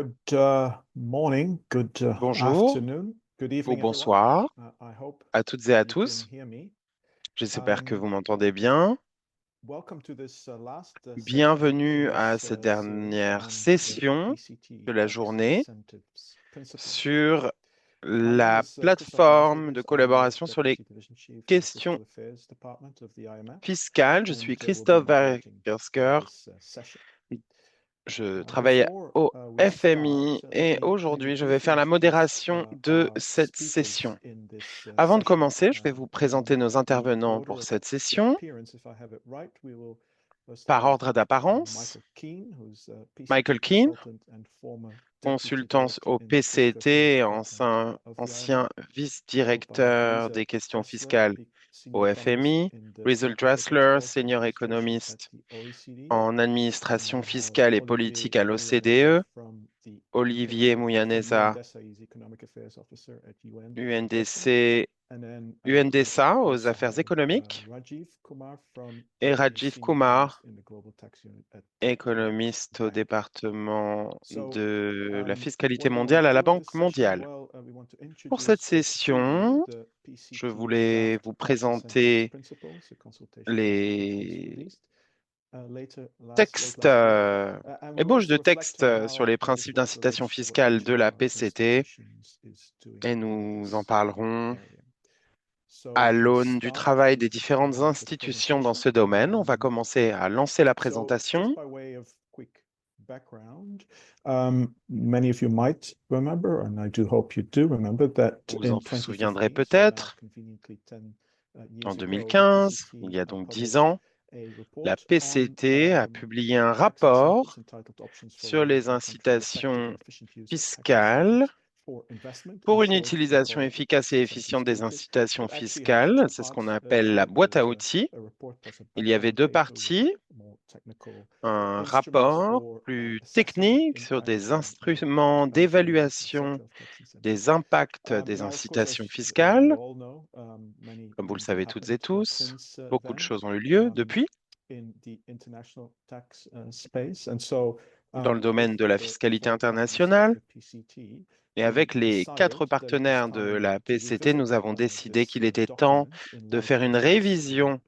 Good morning, good Bonjour afternoon, good ou evening, everyone. bonsoir I hope à toutes et à you can tous. hear me. J'espère que Um, vous m'entendez bien. Welcome to this last session of Bienvenue à today's cette series dernière on the session de PCT la tax journée incentives principle. sur My name la is Christoph plateforme de Marcinkus. I'm the collaboration sur les Deputy Division Chief of the questions Fiscal Affairs Department of the IMF, fiscales. Je and suis will be Christophe moderating Weisgersker. this session. Je travaille Before au we FMI start, let et me aujourd'hui, je vais briefly faire la introduce modération de our cette speakers session. in this Avant de session. commencer, je vais vous présenter In nos the intervenants order pour of cette session appearance, if I have it right, we will par start ordre with d'apparence. Michael Keane, who's a Michael PCT Keane, consultant and former deputy consultant director au in the Fiscal Affairs PCT et Department ancien, of the IMF, ancien followed by vice-directeur Lisa des questions Dressler, fiscales senior au economist FMI, in the Rizel Office of Dressler, Policy senior Administration at économiste the OECD. en And administration we have fiscale et Olivier politique à Mouyaneza l'OCDE, from Olivier from Mouyaneza, UNDESA, he's Economic Affairs Officer at UN Investment. UNDC, And then we UNDSA aux also affaires have économiques, Rajiv Kumar from et he's Rajiv senior economist Kumar, in the Global Tax Unit at the World économiste au Bank. département So de la fiscalité what we want to mondiale à la do in this Banque session, mondiale. well, we want to Pour cette introduce to you session, the je PCT voulais Draft vous Tax Incentives présenter Principles, a consultation paper which was les released late textes, last year, and we will ébauche also de reflect textes on sur how les this principes will d'incitation leverage what fiscale each de of la our PCT institutions is doing et in nous en this parlerons area. à So let's l'aune du start travail with des différentes the institutions dans presentation. ce domaine. On va commencer à lancer la So just présentation. by way of quick background, many of you might remember, and I do hope you do remember, that Vous vous in en souviendrez 2015, so now peut-être, conveniently 10 en years ago, the 2015, il PCT y a donc 10 published ans, a la report on PCT a publié un tax incentives, rapport entitled Options for sur les Leveraging Country Effective and incitations Efficient Use of Tax fiscales Incentives for Investment. In pour une short, we utilisation call it the efficace Tax et Incentives efficiente des Toolkit. incitations It actually has fiscales. two C'est ce qu'on parts appelle to la it. There boîte was à outils. a report plus a Il y avait background deux paper with parties, more technical un instruments rapport for plus assessing technique sur impact des on instruments eligibility, d'évaluation etc. of tax incentives. des impacts des Now, of course, incitations as you fiscales. all know, many Comme vous le things have savez toutes et happened tous, since beaucoup de then choses ont eu lieu um, depuis in the international tax space, and so dans le with domaine de la the fiscalité four partners of internationale. the PCT, Et we avec les decided 4 that it was partenaires de time la to PCT, nous revisit avons décidé this qu'il était temps document in de light faire of une these révision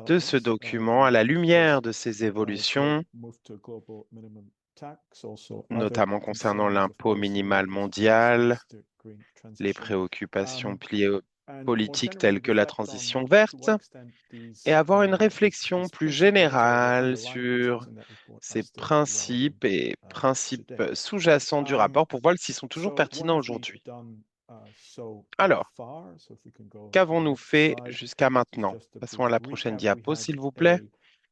de ce developments. document à We, la of course, lumière de ces saw évolutions, move to a global minimum tax, also other notamment concernant concerns of l'impôt minimal policymakers, for instance, mondial, the green les transition. préoccupations Um, and more politiques generally telles que la reflect on transition to verte, what extent et avoir une réflexion these plus principles or the générale underlying principles sur in that report are ces still relevant principes et principes today. sous-jacents du Um, rapport pour voir s'ils sont toujours so what pertinents have we aujourd'hui. done so Alors, far? So if we can go to the qu'avons-nous next fait slide, jusqu'à this is maintenant? just a Passons à brief la prochaine recap. We diapo, had s'il vous plaît.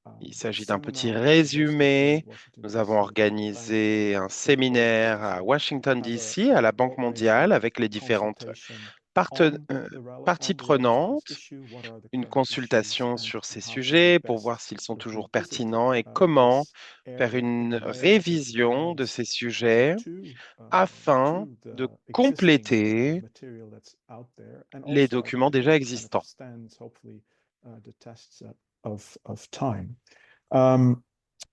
a Il s'agit d'un petit seminar hosted in résumé. Washington, Nous avons D.C. at the Bank organisé of un Stakeholders. séminaire à So Washington, have D.C., à la Banque mondiale, comprehensive avec les différentes consultation on parties the relevance of this prenantes, issue, what are the une current issues, consultation and sur ces how can we sujets pour voir best s'ils sont toujours revisit pertinents et comment this faire area une in a way that révision de adds ces sujets to afin de the existing compléter material that's out there, and les also I documents think déjà kind of existants. stands hopefully the tests of time. Um,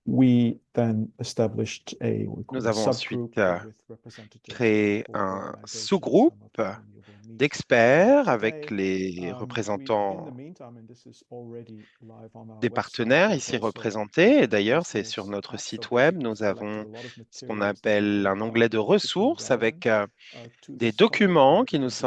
we then established we call Nous a avons ensuite subgroup with representatives of créé four un organizations, some of sous-groupe whom you will meet d'experts avec today. les In the représentants meantime, and this is already live on our des website, partenaires we've ici also représentés. Et d'ailleurs, used c'est sur this notre site web, subgroup. nous We've collected avons a lot of ce qu'on materials that we appelle think un onglet are de particularly ressources avec relevant to des this topic documents that qui nous can be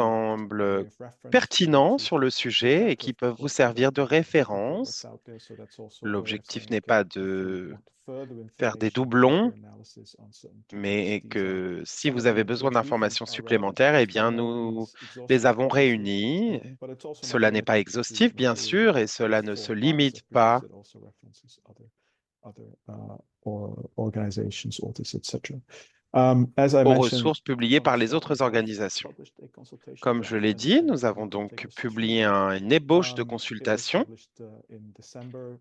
by semblent way of reference for you pertinents to sur le look sujet et at. qui Of peuvent vous course, we servir don't de duplicate what's référence. out there, so that's also a way of L'objectif saying, n'est okay, pas if you de want further faire des information, doublons, further analysis on certain topics, mais these are que si some vous of the avez links besoin which we think d'informations are relevant. Of supplémentaires, eh course, by bien, no nous means les exhaustive avons purposes, réunis. but it's also not Cela n'est pas limited to exhaustif, bien material sûr, that et those cela ne se four partners limite have pas produced. It also references other or organizations, authors, etc. As I aux mentioned, ressources publiées from the par les start, we autres have organisations. published a consultation Comme je draft, l'ai and it dit, can nous avons take donc us through publié that. une ébauche de It was consultation published in December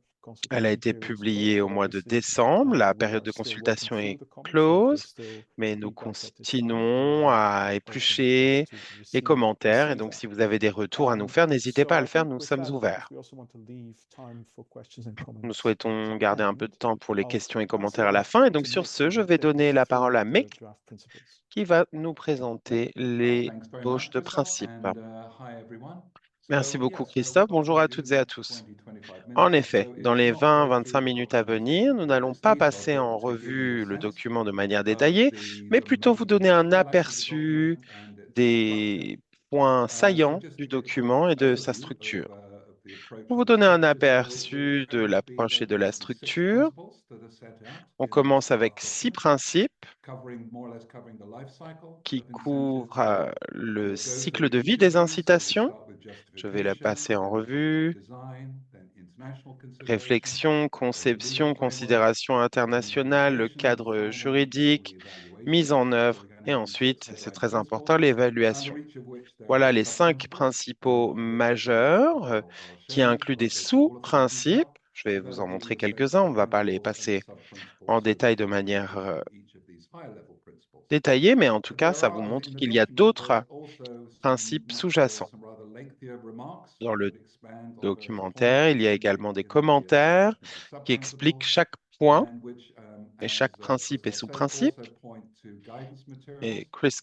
Elle a consultation été period is closed, publiée au but mois de obviously décembre. La we période are de still working consultation through est the comments. So if there's close, still mais nous feedback at this time, we continuons are à open for us éplucher to les commentaires. Et donc, that. si vous avez des retours à nous faire, n'hésitez pas So à I le faire. think Nous with sommes that, because ouverts. we also want to leave time for questions and Nous comments at souhaitons the garder un peu end, de temps pour les I'll questions et pass commentaires it à la back fin. Et donc, to sur Mick, ce, who je will vais take donner us la parole through à the Mick, draft principles. qui va nous Great. présenter les Thanks very gauches much, de Christophe, principe. and hi everyone. Merci So beaucoup, yes, we've Christophe. got Bonjour à toutes et à maybe tous. 20, 25 En minutes or effet, so. It dans will les not go through 20-25 the minutes à document venir, in nous all n'allons its pas detail, passer but en to give you a revue le sense document de manière of détaillée, mais the plutôt vous donner main un highlights of the aperçu document and its structure. des points So saillants just to du give a quick document et de sa overview structure. of the approach Pour vous and the donner un structure, so we're aperçu de going to be l'approche et de going la through 6 structure, principles that are set out on in this commence avec draft 6 document, principes covering more or less covering the life cycle qui of incentives. couvrent le We'll go cycle through de vie each of des these. So we incitations. start with Je vais la justification, passer en then project revue. design, then international considerations. Réflexion, There's a legal conception, framework, considération then internationale, le implementation, and cadre finally, juridique, the mise evaluation. en So œuvre we're going to et have these 6 ensuite, c'est headline très important, principles, under l'évaluation. each of which there Voilà are les 5 sub-principles, principaux which in a minute majeurs I'll show qui you. I incluent des won't go through all of them in sous-principes. detail, Je vais but vous that'll en give montrer you a sense quelques-uns. of On the ne va pas les principles and the passer sub-principles en so that détail de you can manière review each of these higher-level principles. détaillée, mais en tout cas, There ça vous are, montre in the qu'il y a document, there's d'autres also some principes natural, sous-jacents. some rather lengthier remarks Dans le that expand on various points documentaire, il y a également des in the commentaires technical qui expliquent sub-principles, chaque point and which, et chaque as principe et Christophe said, also sous-principe. point to guidance materials Et Chris,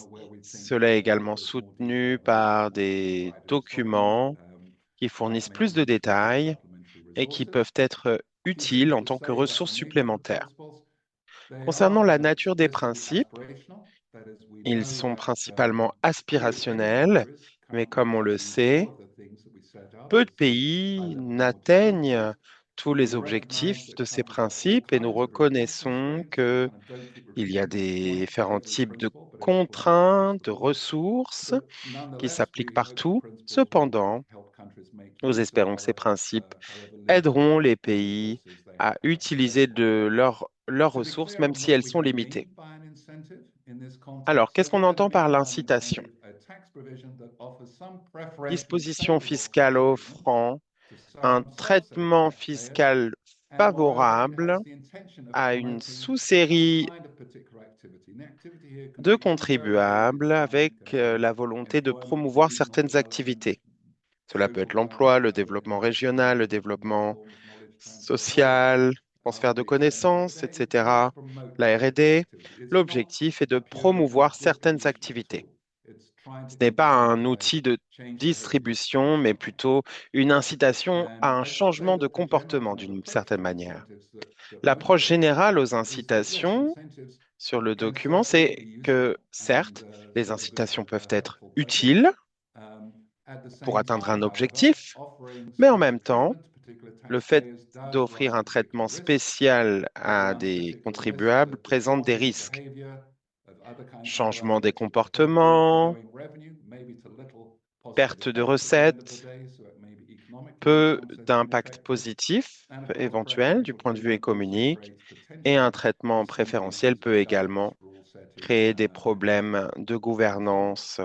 where we think cela est également there's more soutenu detail than par is des provided in this document. documents qui For that fournissent may plus de lead to some détails supplementary et qui resources. peuvent être A few utiles things en to tant que say about the ressources nature of the supplémentaires. principles. They Concernant are la nature des explicitly principes, aspirational. That is, we ils know sont that principalement few emerging aspirationnels, countries mais can't comme on le achieve all sait, of the things that we set out peu de as the pays high-level multi-point n'atteignent goals. tous les We recognize objectifs that de ces countries have all principes et nous kinds of response reconnaissons constraints. We qu'il kind of don't keep y a repeating each des point for différents every types de principle, but explain it across contraintes, the de board. ressources But qui nonetheless, s'appliquent we hope the partout. principles will Cependant, help countries make nous use of espérons que ces principes however limited aideront les pays resources they à have utiliser available. de leurs To be ressources, clear même on si what elles we sont kind of limitées. mean by an incentive in this Alors, context, so qu'est-ce qu'on what that entend par means l'incitation? is a tax provision that offers some preferential Disposition sales fiscale tax treatment offrant to un some subset of traitement taxpayers, fiscal and moreover, it favorable has the intention of à une promoting some sous-série kind of particular activity. And the activity here can de be very vaguely contribuables defined. It avec can be la volonté de employment, promouvoir economic certaines development, activités. Cela peut social être l'emploi, le développement régional, le new développement forms, knowledge transfer, whatever. social, transfert de The extension, but connaissances, it helps etc., promote la particular R&D. activity. It's not L'objectif est de a purely promouvoir certaines distributional activités. tool. It's trying Ce to n'est pas un incentivize outil de change behavior in distribution, mais some way. plutôt une incitation à And un I'd just say changement de that the general comportement kind of d'une approach certaine to manière. incentives that L'approche motivates this générale aux document is that yes, incitations incentives sur le can document, certainly be c'est que useful and certes, les serve incitations peuvent a être helpful purpose. utiles At the pour same atteindre time, un however, objectif, offering mais en special même temps, treatment to particular le fait taxpayers does d'offrir run un particular traitement risks. spécial It à runs des particular risks contribuables of présente des distorting risques. behavior, of other Changement des aspects of behavior, comportements, growing revenue, maybe to little positive perte de effect at the end of the recettes, day, so it may be economically peu offsetting d'impact ineffective, positif and of course éventuel du preferential point de vue treatment also économique, creates et un potentially traitement some préférentiel bases peut for governance, également rule setting, créer des and problèmes de so gouvernance,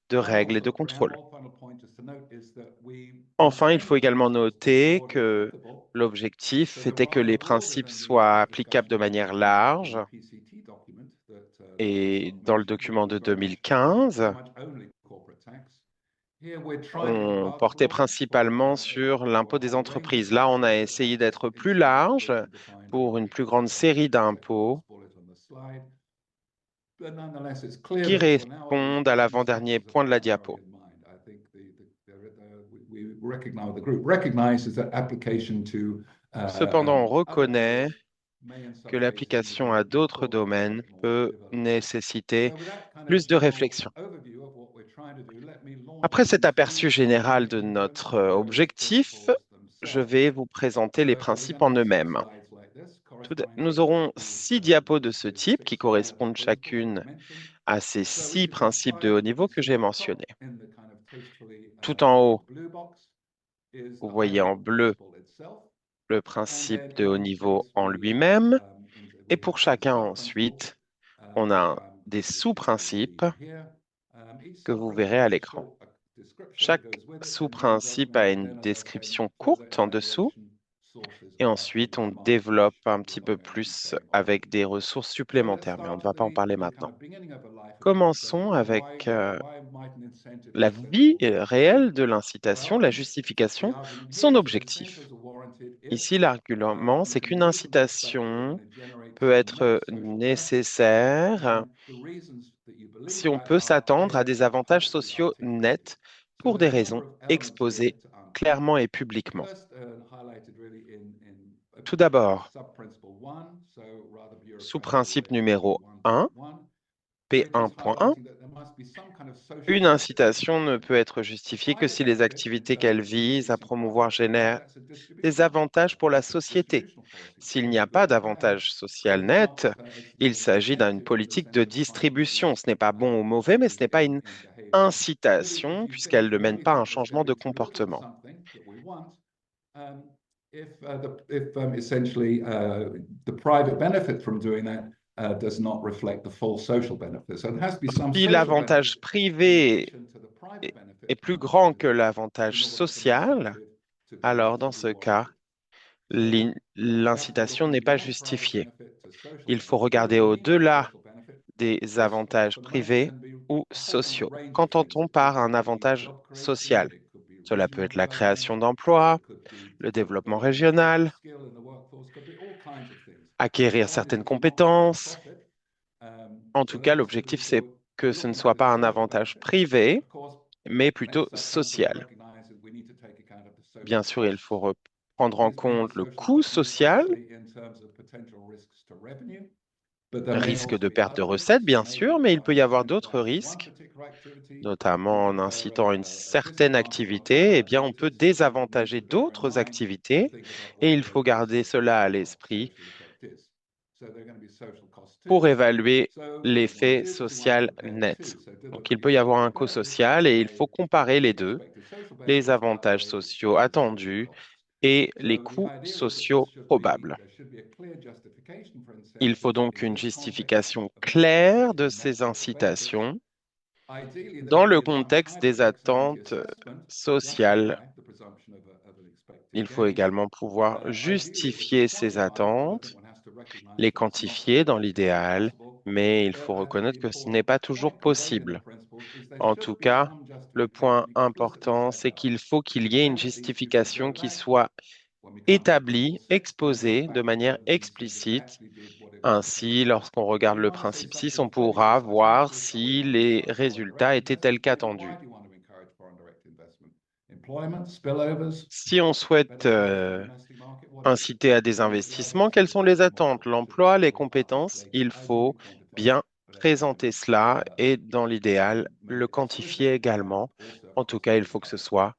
de final règles et sort de of contrôle. final point just to note is that we Enfin, il intend faut the également principles to be noter broadly que applicable, so l'objectif they're était que rather les broader principes than the soient applicables discussion de around the manière principles in large. the PCT document that Et Christophe dans le mentioned, which document was de very 2015, much only corporate tax. Here we're trying to be on rather portait broad principalement sur for a l'impôt des whole range of entreprises. Là, on taxes a that essayé have d'être different plus instruments, large which are defined pour une plus grande in série the second d'impôts last bullet on the slide. But nonetheless, it's clear qui that for now, répondent à these steps l'avant-dernier is a point de la priority diapo. in mind. I think we recognize, the group recognizes that application to Cependant, on other reconnaît areas may in que some cases l'application à indicate more d'autres thought and domaines take more peut development time. nécessiter So with that kind of plus de general réflexion. overview of what we're trying to do, let me launch Après cet into aperçu général de digging notre into the various objectif, principles je themselves. vais vous présenter les So we're going principes to en have 6 eux-mêmes. slides like this, corresponding Nous to aurons 6 diapos de ce the type qui 6 high-level correspondent principles that I chacune mentioned. à ces So 6 each of these principes de slides, haut you niveau can que see j'ai at the top mentionnés. in the kind of tastefully Tout en haut, colored blue box is vous the voyez en high-level bleu principle itself. le And principe then de in haut each niveau case, en we have lui-même. Et we pour have some chacun sub-principles, ensuite, on a des which you will sous-principes see here. Each que vous verrez à sub-principle has l'écran. a description that Chaque goes with it, and then the sous-principe document a une then, as I said, description further courte en dessous. evaluation Et ensuite, on développe un petit peu plus avec des ressources supplémentaires, mais on ne va pas en parler maintenant. Commençons avec la vie réelle de l'incitation, la justification, son objectif. Ici, l'argument, c'est qu'une incitation peut être nécessaire si on peut s'attendre à des avantages sociaux nets pour des raisons exposées clairement et publiquement. Tout d'abord, sous principe numéro 1, P1.1, une incitation ne peut être justifiée que si les activités qu'elle vise à promouvoir génèrent des avantages pour la société. S'il n'y a pas d'avantage social net, il s'agit d'une politique de distribution. Ce n'est pas bon ou mauvais, mais ce n'est pas une incitation puisqu'elle ne mène pas à un changement de comportement. If essentially the private benefit from doing that does not reflect the full social benefit. So there has to be some Si social l'avantage benefit in privé addition to the private est benefit est plus from grand doing que that l'avantage in order to be social, incentive to do alors what's dans really ce cas, warranted. So we have to look l'incitation n'est pas beyond private justifiée. benefit to social Il faut benefit. What do regarder we mean by au-delà social benefit? des Yes, avantages for many it privés can be ou a whole kind of sociaux. range of things. Qu'entend-on It could par un be avantage job creation, social? it could be Cela peut regional être la development, création d'emplois, it could be le développement increase of régional, skill in the workforce, could be all kinds of things. acquérir So certaines obviously not for compétences. profit. En So tout cas, those are the l'objectif, things c'est que we're ce ne looking at soit as pas un social avantage benefit. privé, Of course, mais let's plutôt come to social. recognize that we need to take account of the social Bien sûr, il faut costs. prendre en These being compte the le social coût costs, social, mostly in terms of potential risks to revenue. But there may risque also de be perte de other recettes, risks, bien maybe sûr, mais il by peut y avoir d'autres incentivizing one risques, particular activity, we notamment en confer incitant une a certaine disadvantage on other activité, eh bien, on peut activities. So we need désavantager to bear in d'autres mind and activités, think about et what il faut the garder social cela à l'esprit social effect is. So there are going to be social costs pour too. évaluer So what l'effet you do is you want to social compare the net. two. So do Donc, look at il the peut y avoir un expected coût benefits social et il outweigh faut comparer les the deux, expected social les benefits avantages outweigh sociaux the revenue attendus costs. et les So the coûts idea is that sociaux probables. there should be a clear justification for Il faut incentives donc in une this context justification of claire facilitating de the net ces social benefits. incitations Ideally, there dans would le be some contexte kind of des ex ante attentes assessment to sociales. justify the presumption of an expected Il faut gain. également pouvoir Ideally, if we justifier could ces quantify it, but I think attentes, one has to recognize les that it's not quantifier dans always l'idéal, possible. mais il faut But I think the reconnaître que ce n'est important pas toujours point conveyed in the possible. principles is there En tout should be cas, some le point justification explicitly important, set c'est out. qu'il faut qu'il y ait une Then at least you can justification go qui back soit when we come to principle établie, 6, then go exposée de back to manière whether the incentive explicite. actually did what it was supposed Ainsi, to do. lorsqu'on regarde You le might say principe 6, something on fairly pourra precise, in which voir case, oh, we si want to les encourage foreign résultats direct étaient tels investment. Maybe why qu'attendus. do you want to encourage foreign direct investment? Employment, spillovers, Si on souhaite better growth in the domestic market, what is it? inciter à des What is the investissements, other quelles sont les specific model attentes? that should be L'emploi, les compétences? articulated, Il ideally faut quantified, bien but présenter eventually cela et dans l'idéal, le made quantifier explicit également. also En tout across cas, the il faut que ce entire group. soit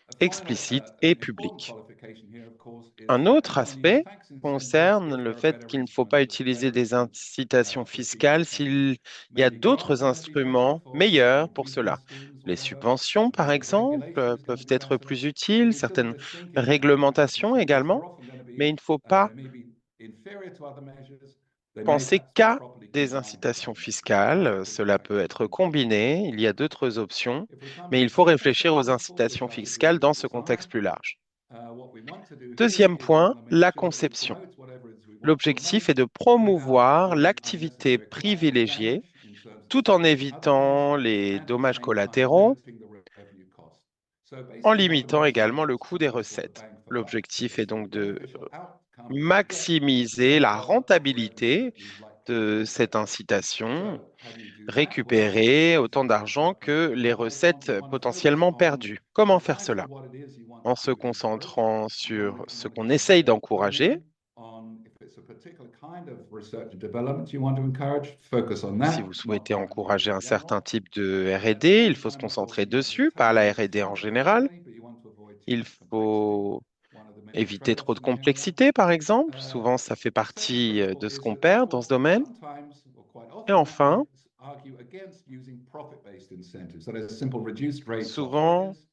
A final explicite et and important public. qualification here, of course, is Un that autre we only use aspect tax incentives concerne if le there are fait better qu'il ne faut pas returns, utiliser better des returns incitations for people fiscales attending them. s'il y a Maybe grants d'autres are less effective instruments for meilleurs pour weak point cela. schemes, Les whatever. subventions, par Maybe exemple, regulation is going peuvent to be être better. plus But utiles, we shouldn't certaines just think in terms of tax réglementations incentives. They're également, often going to mais be il ne faut pas maybe inferior to other measures. They may penser perhaps not qu'à properly des combine with incitations other measures. So fiscales. how could we Cela peut actually être implement that? combiné, il y a d'autres options, If we come mais to il the faut second set réfléchir of aux principles, which incitations I would really fiscales dans ce desire, contexte plus large. what we want to do here Deuxième is we point, want to make la sure that we conception. promote whatever it is we want to L'objectif est promote de without promouvoir doing l'activité unnecessary collateral privilégiée damage in terms of tout en stifling other évitant measures les and at the dommages same time collatéraux, limiting the revenue costs. So en basically, limitant mathematics également le tells us coût des sometimes what the recettes. bang for buck L'objectif est is. So the donc de beneficial outcome that you get maximiser may la well outweigh the risk rentabilité that you'd like to de cette avoid. incitation, So how do you do that? Well, récupérer once autant you've set d'argent aside que principle les one, recettes you want to focus potentiellement on perdues. Comment faire precisely cela? what it is you want En se to encourage. concentrant You want sur to, ce qu'on kind of essaye hone d'encourager. in on if it's a particular kind of research and development you want to encourage, focus on Si that, vous not souhaitez R&D encourager in un certain general. type de At the R&D, il same faut se time, of course, concentrer you want to dessus, par la retain the R&D en fun of the général. company, but you want to avoid too Il much complexity. faut One of the many éviter trop trade-offs de you may have. complexité, par exemple. Souvent, ça fait The second partie principle de ce is qu'on that perd dans ce people domaine. sometimes, or quite Et often, enfin, argue against using profit-based incentives, that is simple reduced rates souvent, offerings,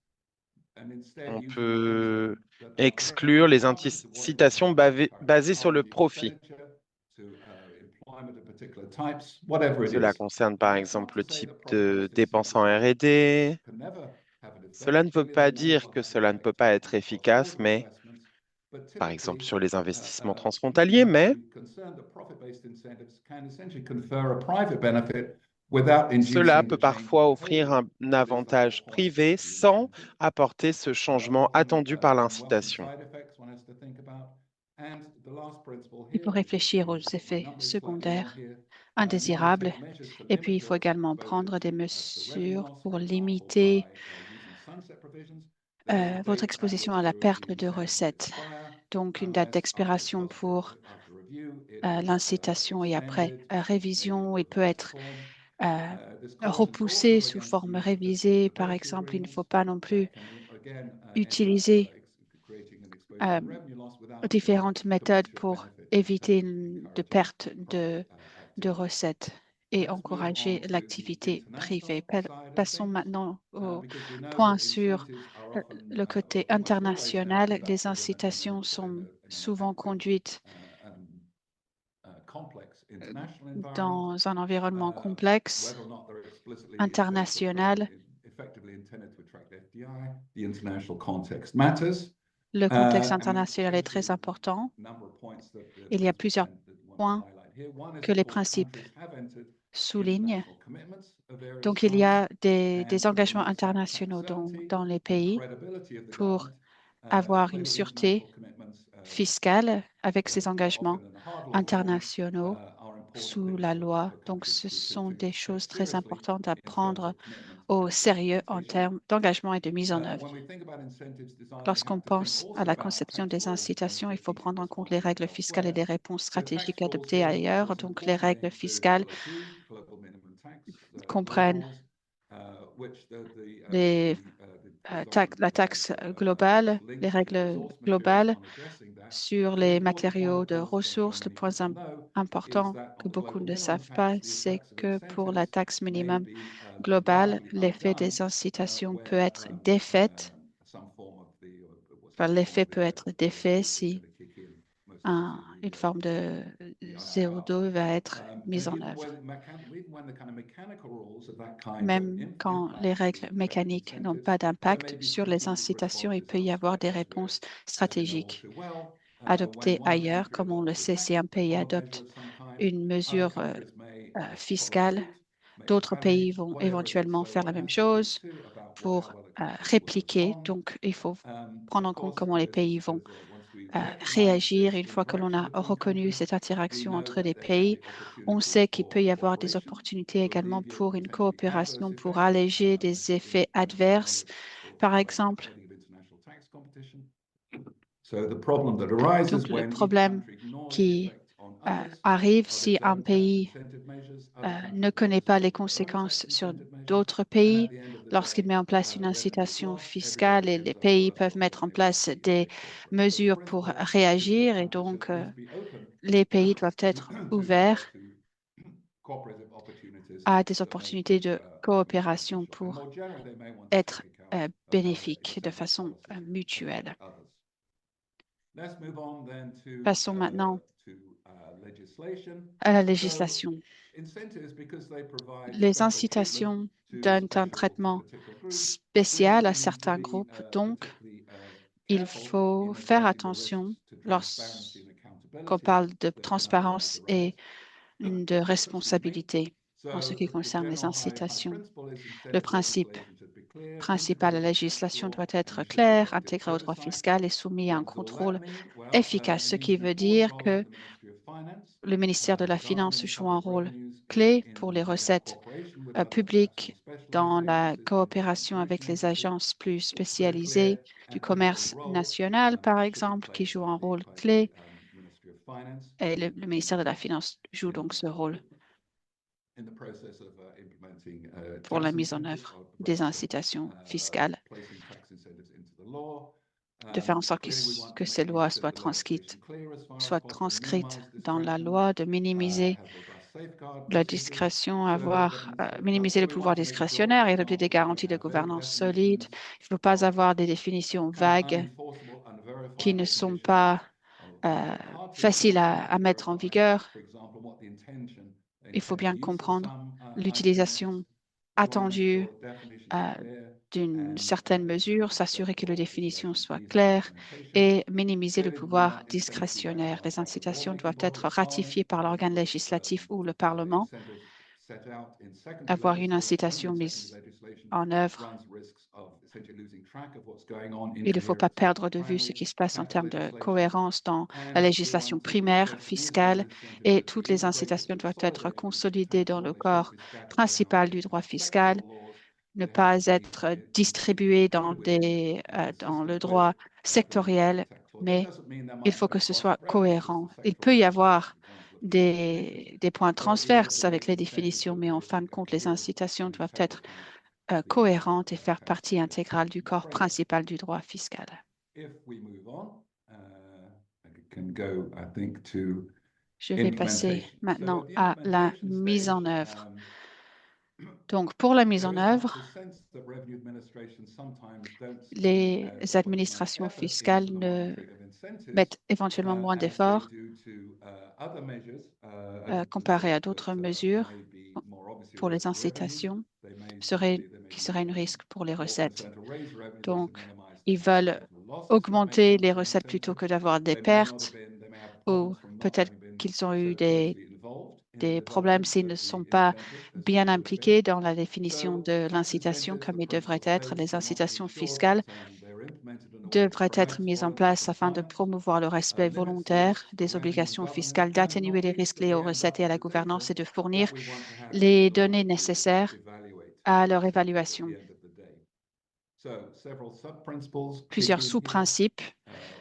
and instead on using things peut that are exclure directly les targeted to what it is you incitations want to encourage, to basées sur le R&D profit. expenditure, to employment of particular types, whatever it Cela is. concerne And par that's not exemple to le say type that de profit-based dépenses en incentives R&D. can never have an Cela effect. ne veut Clearly, they pas may dire well que have cela ne peut effects pas être on efficace, cross-border mais investments, par exemple sur les investissements transfrontaliers, mais cela peut parfois offrir un avantage privé sans apporter ce changement attendu par l'incitation. Il faut réfléchir aux effets secondaires indésirables et puis il faut également prendre des mesures pour limiter votre exposition à la perte de recettes. Donc, une date d'expiration pour l'incitation et après révision, il peut être euh, repoussé sous forme révisée. Par exemple, il ne faut pas non plus utiliser euh, différentes méthodes pour éviter de perte de recettes et encourager l'activité privée. Passons maintenant au point sur le côté international. Les incitations sont souvent conduites dans un environnement complexe, international. Le contexte international est très important. Il y a plusieurs points que les principes soulignent. Donc, il y a des engagements internationaux dans les pays pour avoir une sûreté fiscale avec ces engagements internationaux sous la loi. Donc, ce sont des choses très importantes à prendre au sérieux en termes d'engagement et de mise en œuvre. Lorsqu'on pense à la conception des incitations, il faut prendre en compte les règles fiscales et les réponses stratégiques adoptées ailleurs. Donc, les règles fiscales comprennent la taxe globale, les règles globales sur les matériaux de ressources. Le point important que beaucoup ne savent pas, c'est que pour la taxe minimum globale, l'effet des incitations peut être défait. Enfin, l'effet peut être défait si une forme de CO2 va être mise en œuvre. Même quand les règles mécaniques n'ont pas d'impact sur les incitations, il peut y avoir des réponses stratégiques adoptées ailleurs. Comme on le sait, si un pays adopte une mesure fiscale, d'autres pays vont éventuellement faire la même chose pour répliquer. Donc, il faut prendre en compte comment les pays vont réagir une fois que l'on a reconnu cette interaction entre les pays. On sait qu'il peut y avoir des opportunités également pour une coopération pour alléger des effets adverses, par exemple. Donc, le problème qui arrive si un pays ne connaît pas les conséquences sur d'autres pays lorsqu'il met en place une incitation fiscale et les pays peuvent mettre en place des mesures pour réagir et donc les pays doivent être ouverts à des opportunités de coopération pour être bénéfiques de façon mutuelle. Passons maintenant à la législation. Les incitations donnent un traitement spécial à certains groupes, donc il faut faire attention lorsqu'on parle de transparence et de responsabilité en ce qui concerne les incitations. Le principe principal de la législation doit être clair, intégré au droit fiscal et soumis à un contrôle efficace, ce qui veut dire que le ministère de la Finance joue un rôle clé pour les recettes publiques dans la coopération avec les agences plus spécialisées du commerce national, par exemple, qui jouent un rôle clé. Et le ministère de la Finance joue donc ce rôle pour la mise en œuvre des incitations fiscales, de faire en sorte que ces lois soient transcrites dans la loi, de minimiser la discrétion, minimiser le pouvoir discrétionnaire et adopter des garanties de gouvernance solides. Il ne faut pas avoir des définitions vagues qui ne sont pas faciles à mettre en vigueur. Il faut bien comprendre l'utilisation attendu d'une certaine mesure, s'assurer que les définitions soient claires et minimiser le pouvoir discrétionnaire. Les incitations doivent être ratifiées par l'organe législatif ou le Parlement. Avoir une incitation mise en œuvre, il ne faut pas perdre de vue ce qui se passe en termes de cohérence dans la législation primaire, fiscale, et toutes les incitations doivent être consolidées dans le corps principal du droit fiscal, ne pas être distribuées dans le droit sectoriel, mais il faut que ce soit cohérent. Il peut y avoir des points transverses avec les définitions, mais en fin de compte, les incitations doivent être cohérentes et faire partie intégrale du corps principal du droit fiscal. Je vais passer maintenant à la mise en œuvre. Donc, pour la mise en œuvre, les administrations fiscales mettent éventuellement moins d'efforts comparé à d'autres mesures pour les incitations qui seraient un risque pour les recettes. Donc, ils veulent augmenter les recettes plutôt que d'avoir des pertes, ou peut-être qu'ils ont eu des problèmes s'ils ne sont pas bien impliqués dans la définition de l'incitation comme ils devraient être. Les incitations fiscales devraient être mises en place afin de promouvoir le respect volontaire des obligations fiscales, d'atténuer les risques liés aux recettes et à la gouvernance et de fournir les données nécessaires à leur évaluation. Plusieurs sous-principes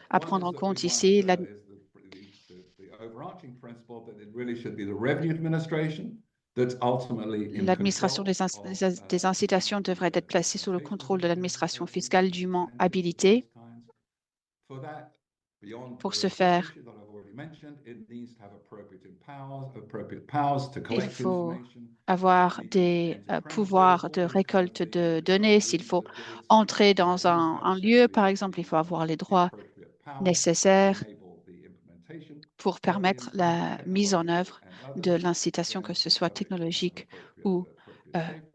à prendre en compte ici. L'administration des incitations devrait être placée sous le contrôle de l'administration fiscale dûment habilitée. Pour ce faire, il faut avoir des pouvoirs de récolte de données. S'il faut entrer dans un lieu, par exemple, il faut avoir les droits nécessaires pour permettre la mise en œuvre de l'incitation, que ce soit technologique ou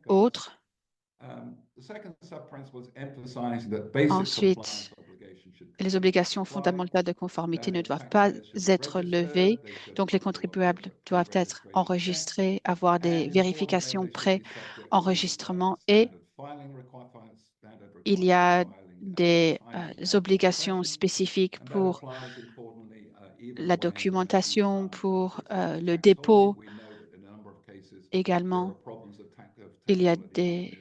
autre. Ensuite, les obligations fondamentales de conformité ne doivent pas être levées. Donc, les contribuables doivent être enregistrés, avoir des vérifications pré-enregistrement et il y a des obligations spécifiques pour la documentation, pour le dépôt également. Il y a des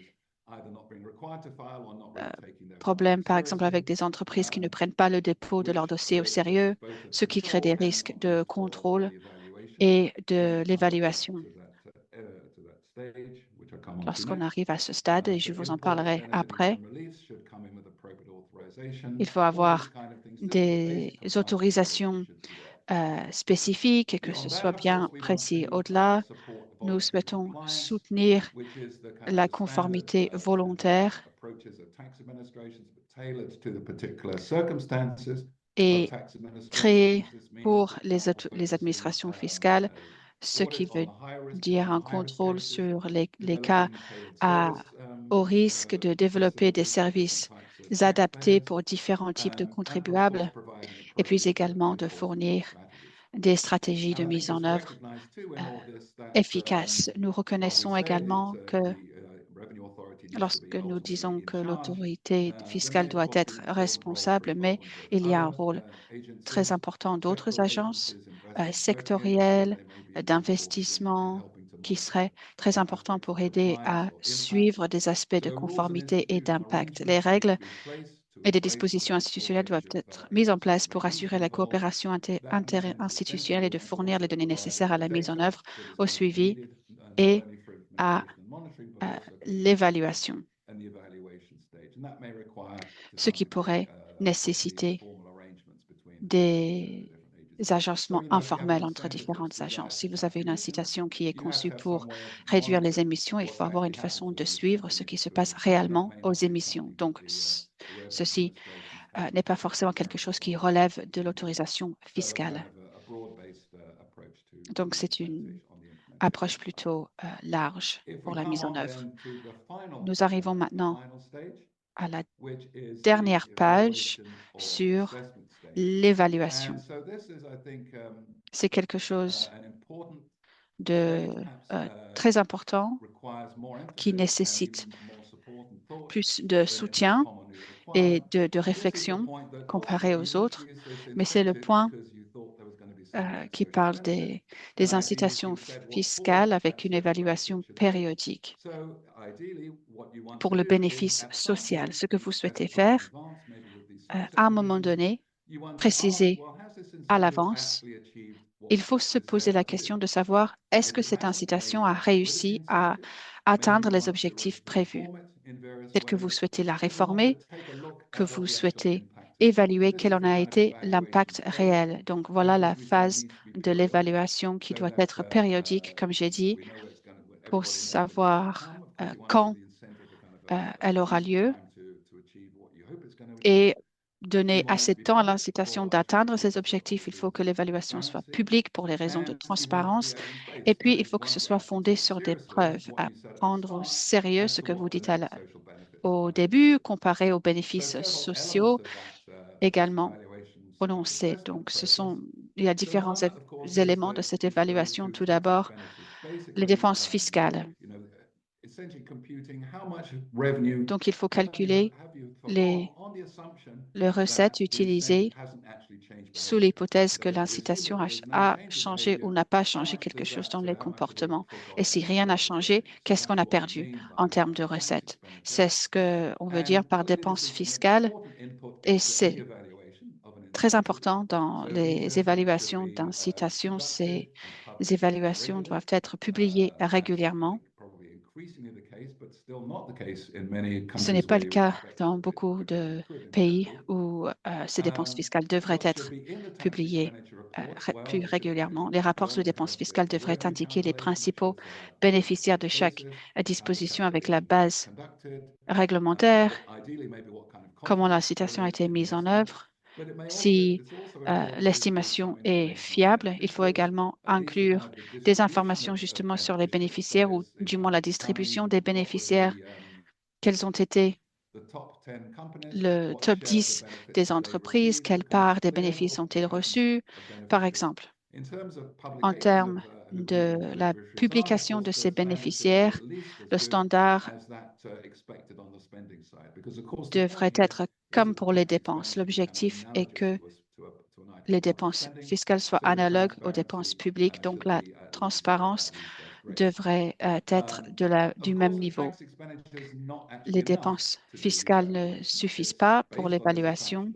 problèmes, par exemple, avec des entreprises qui ne prennent pas le dépôt de leur dossier au sérieux, ce qui crée des risques de contrôle et de l'évaluation. Lorsqu'on arrive à ce stade, et je vous en parlerai après, il faut avoir des autorisations spécifiques et que ce soit bien précis. Au-delà, nous souhaitons soutenir la conformité volontaire et créer pour les administrations fiscales, ce qui veut dire un contrôle sur les cas au risque de développer des services adaptés pour différents types de contribuables et puis également de fournir des stratégies de mise en œuvre efficaces. Nous reconnaissons également que lorsque nous disons que l'autorité fiscale doit être responsable, mais il y a un rôle très important d'autres agences sectorielles d'investissement qui seraient très importants pour aider à suivre des aspects de conformité et d'impact. Les règles et des dispositions institutionnelles doivent être mises en place pour assurer la coopération interinstitutionnelle et de fournir les données nécessaires à la mise en œuvre, au suivi et à l'évaluation, ce qui pourrait nécessiter des agencements informels entre différentes agences. Si vous avez une incitation qui est conçue pour réduire les émissions, il faut avoir une façon de suivre ce qui se passe réellement aux émissions. Donc, ceci n'est pas forcément quelque chose qui relève de l'autorisation fiscale. Donc, c'est une approche plutôt large pour la mise en œuvre. Nous arrivons maintenant à la dernière page sur l'évaluation. C'est quelque chose de très important qui nécessite plus de soutien et de réflexion comparé aux autres, mais c'est le point qui parle des incitations fiscales avec une évaluation périodique pour le bénéfice social. Ce que vous souhaitez faire, à un moment donné, préciser à l'avance, il faut se poser la question de savoir est-ce que cette incitation a réussi à atteindre les objectifs prévus. Peut-être que vous souhaitez la réformer, que vous souhaitez évaluer quel en a été l'impact réel. Donc, voilà la phase de l'évaluation qui doit être périodique, comme j'ai dit, pour savoir quand elle aura lieu et donner assez de temps à l'incitation d'atteindre ces objectifs. Il faut que l'évaluation soit publique pour les raisons de transparence. Et puis, il faut que ce soit fondé sur des preuves, à prendre au sérieux ce que vous dites au début, comparé aux bénéfices sociaux également prononcés. Donc, il y a différents éléments de cette évaluation. Tout d'abord, les dépenses fiscales. Donc, il faut calculer les recettes utilisées sous l'hypothèse que l'incitation a changé ou n'a pas changé quelque chose dans les comportements. Et si rien n'a changé, qu'est-ce qu'on a perdu en termes de recettes? C'est ce qu'on veut dire par dépenses fiscales et c'est très important dans les évaluations d'incitation. Ces évaluations doivent être publiées régulièrement. Ce n'est pas le cas dans beaucoup de pays où ces dépenses fiscales devraient être publiées plus régulièrement. Les rapports sur les dépenses fiscales devraient indiquer les principaux bénéficiaires de chaque disposition avec la base réglementaire, comment l'incitation a été mise en œuvre. Si l'estimation est fiable, il faut également inclure des informations justement sur les bénéficiaires ou du moins la distribution des bénéficiaires, quels ont été le top 10 des entreprises, quelle part des bénéfices ont-ils reçus, par exemple. En termes de la publication de ces bénéficiaires, le standard devrait être comme pour les dépenses. L'objectif est que les dépenses fiscales soient analogues aux dépenses publiques, donc la transparence devrait être du même niveau. Les dépenses fiscales ne suffisent pas pour l'évaluation.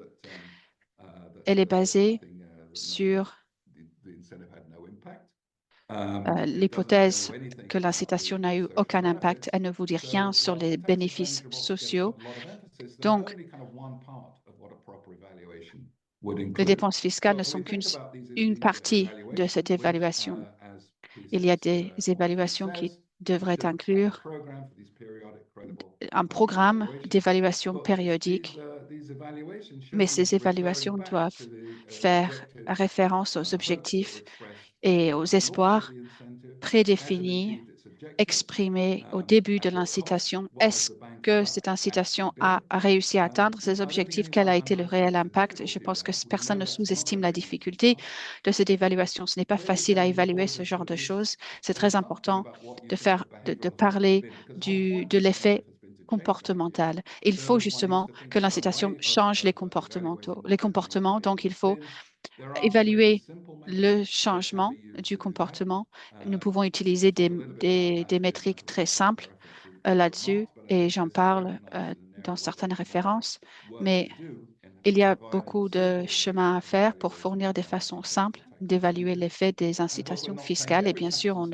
Elle est basée sur l'hypothèse que l'incitation n'a eu aucun impact. Elle ne vous dit rien sur les bénéfices sociaux. Donc, les dépenses fiscales ne sont qu'une partie de cette évaluation. Il y a des évaluations qui devraient inclure un programme d'évaluation périodique, mais ces évaluations doivent faire référence aux objectifs et aux espoirs prédéfinis exprimés au début de l'incitation. Est-ce que cette incitation a réussi à atteindre ses objectifs? Quel a été le réel impact? Je pense que personne ne sous-estime la difficulté de cette évaluation. Ce n'est pas facile à évaluer ce genre de choses. C'est très important de parler de l'effet comportemental. Il faut justement que l'incitation change les comportements. Donc, il faut évaluer le changement du comportement. Nous pouvons utiliser des métriques très simples là-dessus et j'en parle dans certaines références, mais il y a beaucoup de chemin à faire pour fournir des façons simples d'évaluer l'effet des incitations fiscales. Et bien sûr, on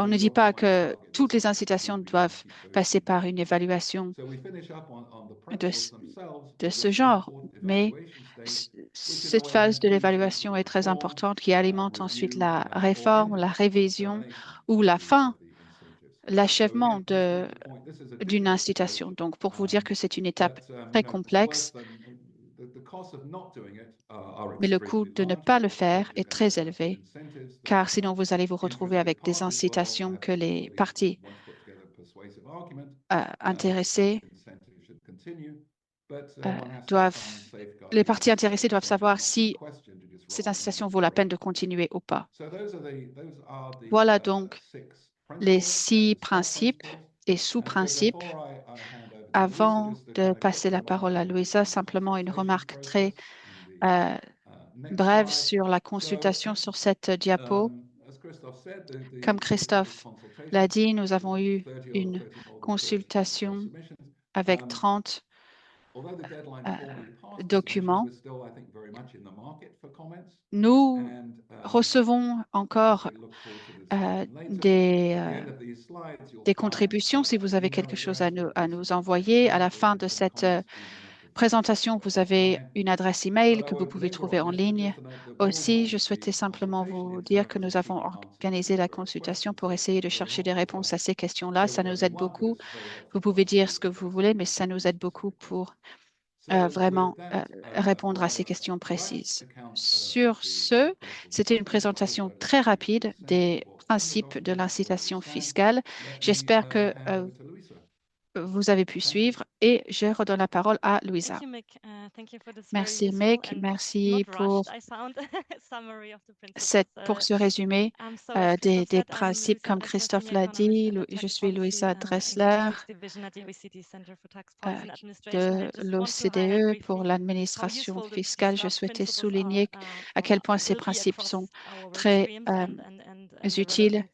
ne dit pas que toutes les incitations doivent passer par une évaluation de, de ce genre, mais cette phase de l'évaluation est très importante qui alimente ensuite la réforme, la révision ou la fin, l'achèvement d'une incitation. Donc, pour vous dire que c'est une étape très complexe, Mais le coût de ne pas le faire est très élevé, car sinon vous allez vous retrouver avec des incitations que les partis intéressés les partis intéressés doivent savoir si cette incitation vaut la peine de continuer ou pas. Voilà donc les 6 principes et sous-principes. Avant de passer la parole à Louisa, simplement une remarque très brève sur la consultation sur cette diapo. Comme Christophe l'a dit, nous avons eu une consultation avec 30 documents. Nous recevons encore des contributions. Si vous avez quelque chose à nous envoyer, à la fin de cette présentation, vous avez une adresse email que vous pouvez trouver en ligne. Aussi, je souhaitais simplement vous dire que nous avons organisé la consultation pour essayer de chercher des réponses à ces questions-là. Ça nous aide beaucoup. Vous pouvez dire ce que vous voulez, mais ça nous aide beaucoup pour vraiment répondre à ces questions précises. Sur ce, c'était une présentation très rapide des principes de l'incitation fiscale. J'espère que vous avez pu suivre et je redonne la parole à Louisa. Merci, Mick. Merci pour ce résumé des principes. Comme Christophe l'a dit, je suis Louisa Dressler de l'OCDE pour l'administration fiscale. Je souhaitais souligner à quel point ces principes sont très utiles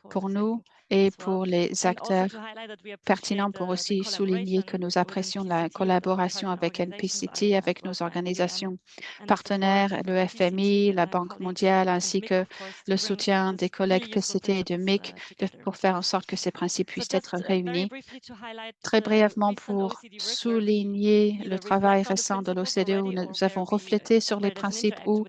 pour nous et pour les acteurs pertinent pour aussi souligner que nous apprécions la collaboration avec NPCT, avec nos organisations partenaires, le FMI, la Banque mondiale, ainsi que le soutien des collègues PCT et de MIC pour faire en sorte que ces principes puissent être réunis. Très brièvement, pour souligner le travail récent de l'OCDE, où nous avons reflété sur les principes ou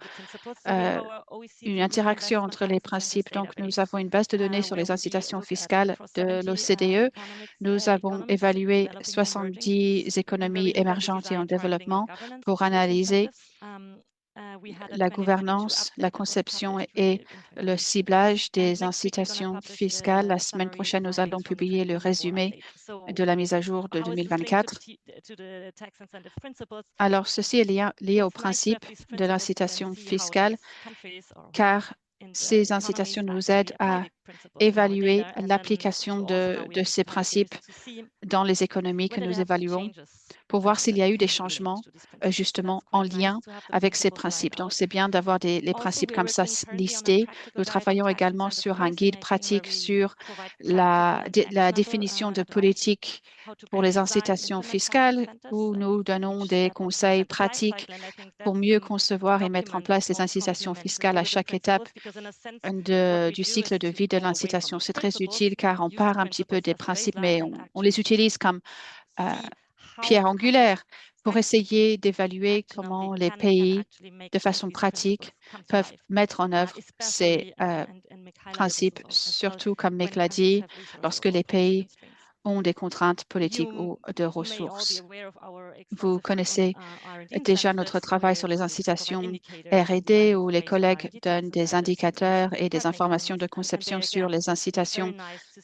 une interaction entre les principes. Donc, nous avons une base de données sur les incitations fiscales de l'OCDE. Nous avons évalué 70 économies émergentes et en développement pour analyser la gouvernance, la conception et le ciblage des incitations fiscales. La semaine prochaine, nous allons publier le résumé de la mise à jour de 2024. Alors, ceci est lié au principe de l'incitation fiscale, car ces incitations nous aident à évaluer l'application de ces principes dans les économies que nous évaluons pour voir s'il y a eu des changements justement en lien avec ces principes. Donc, c'est bien d'avoir les principes comme ça listés. Nous travaillons également sur un guide pratique sur la définition de politique pour les incitations fiscales, où nous donnons des conseils pratiques pour mieux concevoir et mettre en place les incitations fiscales à chaque étape du cycle de vie de l'incitation. C'est très utile car on part un petit peu des principes, mais on les utilise comme pierre angulaire pour essayer d'évaluer comment les pays, de façon pratique, peuvent mettre en œuvre ces principes, surtout, comme Mick l'a dit, lorsque les pays ont des contraintes politiques ou de ressources. Vous connaissez déjà notre travail sur les incitations R&D, où les collègues donnent des indicateurs et des informations de conception sur les incitations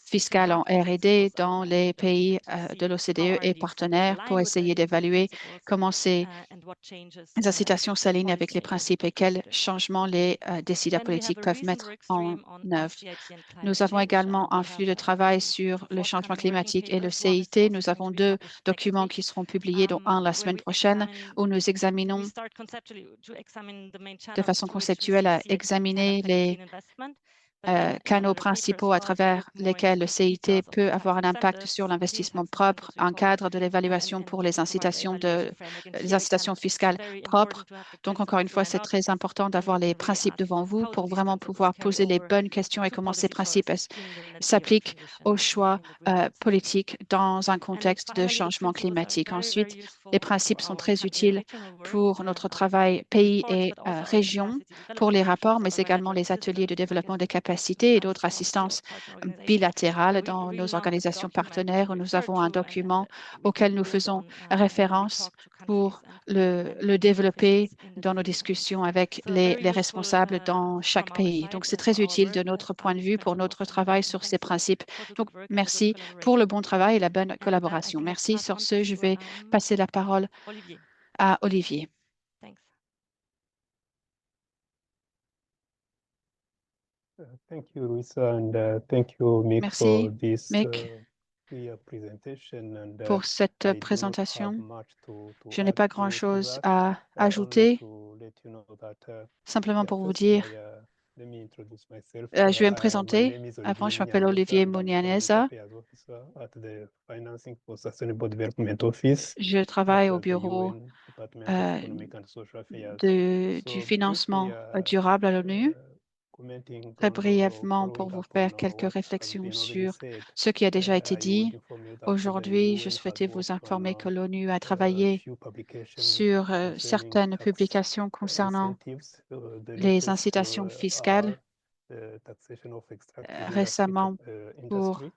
fiscales en R&D dans les pays de l'OCDE et partenaires pour essayer d'évaluer comment ces incitations s'alignent avec les principes et quels changements les décideurs politiques peuvent mettre en œuvre. Nous avons également un flux de travail sur le changement climatique et le CIT. Nous avons 2 documents qui seront publiés, dont un la semaine prochaine, où nous examinons de façon conceptuelle à examiner les canaux principaux à travers lesquels le CIT peut avoir un impact sur l'investissement propre, un cadre de l'évaluation pour les incitations fiscales propres. Donc, encore une fois, c'est très important d'avoir les principes devant vous pour vraiment pouvoir poser les bonnes questions et comment ces principes s'appliquent aux choix politiques dans un contexte de changement climatique. Ensuite, les principes sont très utiles pour notre travail pays et région, pour les rapports, mais également les ateliers de développement des capacités capacité et d'autres assistances bilatérales dans nos organisations partenaires où nous avons un document auquel nous faisons référence pour le développer dans nos discussions avec les responsables dans chaque pays. Donc, c'est très utile de notre point de vue pour notre travail sur ces principes. Donc, merci pour le bon travail et la bonne collaboration. Merci. Sur ce, je vais passer la parole à Olivier. Thank you, Louisa, and thank you, Mick, Merci, for this Mick, clear presentation. And pour cette I do not have présentation. much to Je n'ai add pas to grand-chose that. à Only ajouter, to let you know that, simplement yeah, pour vous first, dire, let me introduce myself. je vais me My présenter. name is Avant, Olivier je m'appelle Munyaneza. Olivier I'm Community Mounianeza. Affairs Officer at the Financing for Sustainable Development Office Je at travaille au the bureau UN Department of Economic and Social Affairs. du So financement briefly, durable à l'ONU. commenting Très on brièvement, pour following vous up on faire quelques what has réflexions been already sur said, ce qui a déjà été I would dit. inform you that the Aujourd'hui, je UN souhaitais has vous worked informer que on l'ONU a a travaillé few publications sur concerning certaines tax publications concernant incentives. The les latest incitations fiscales are taxation of extractive récemment pour industry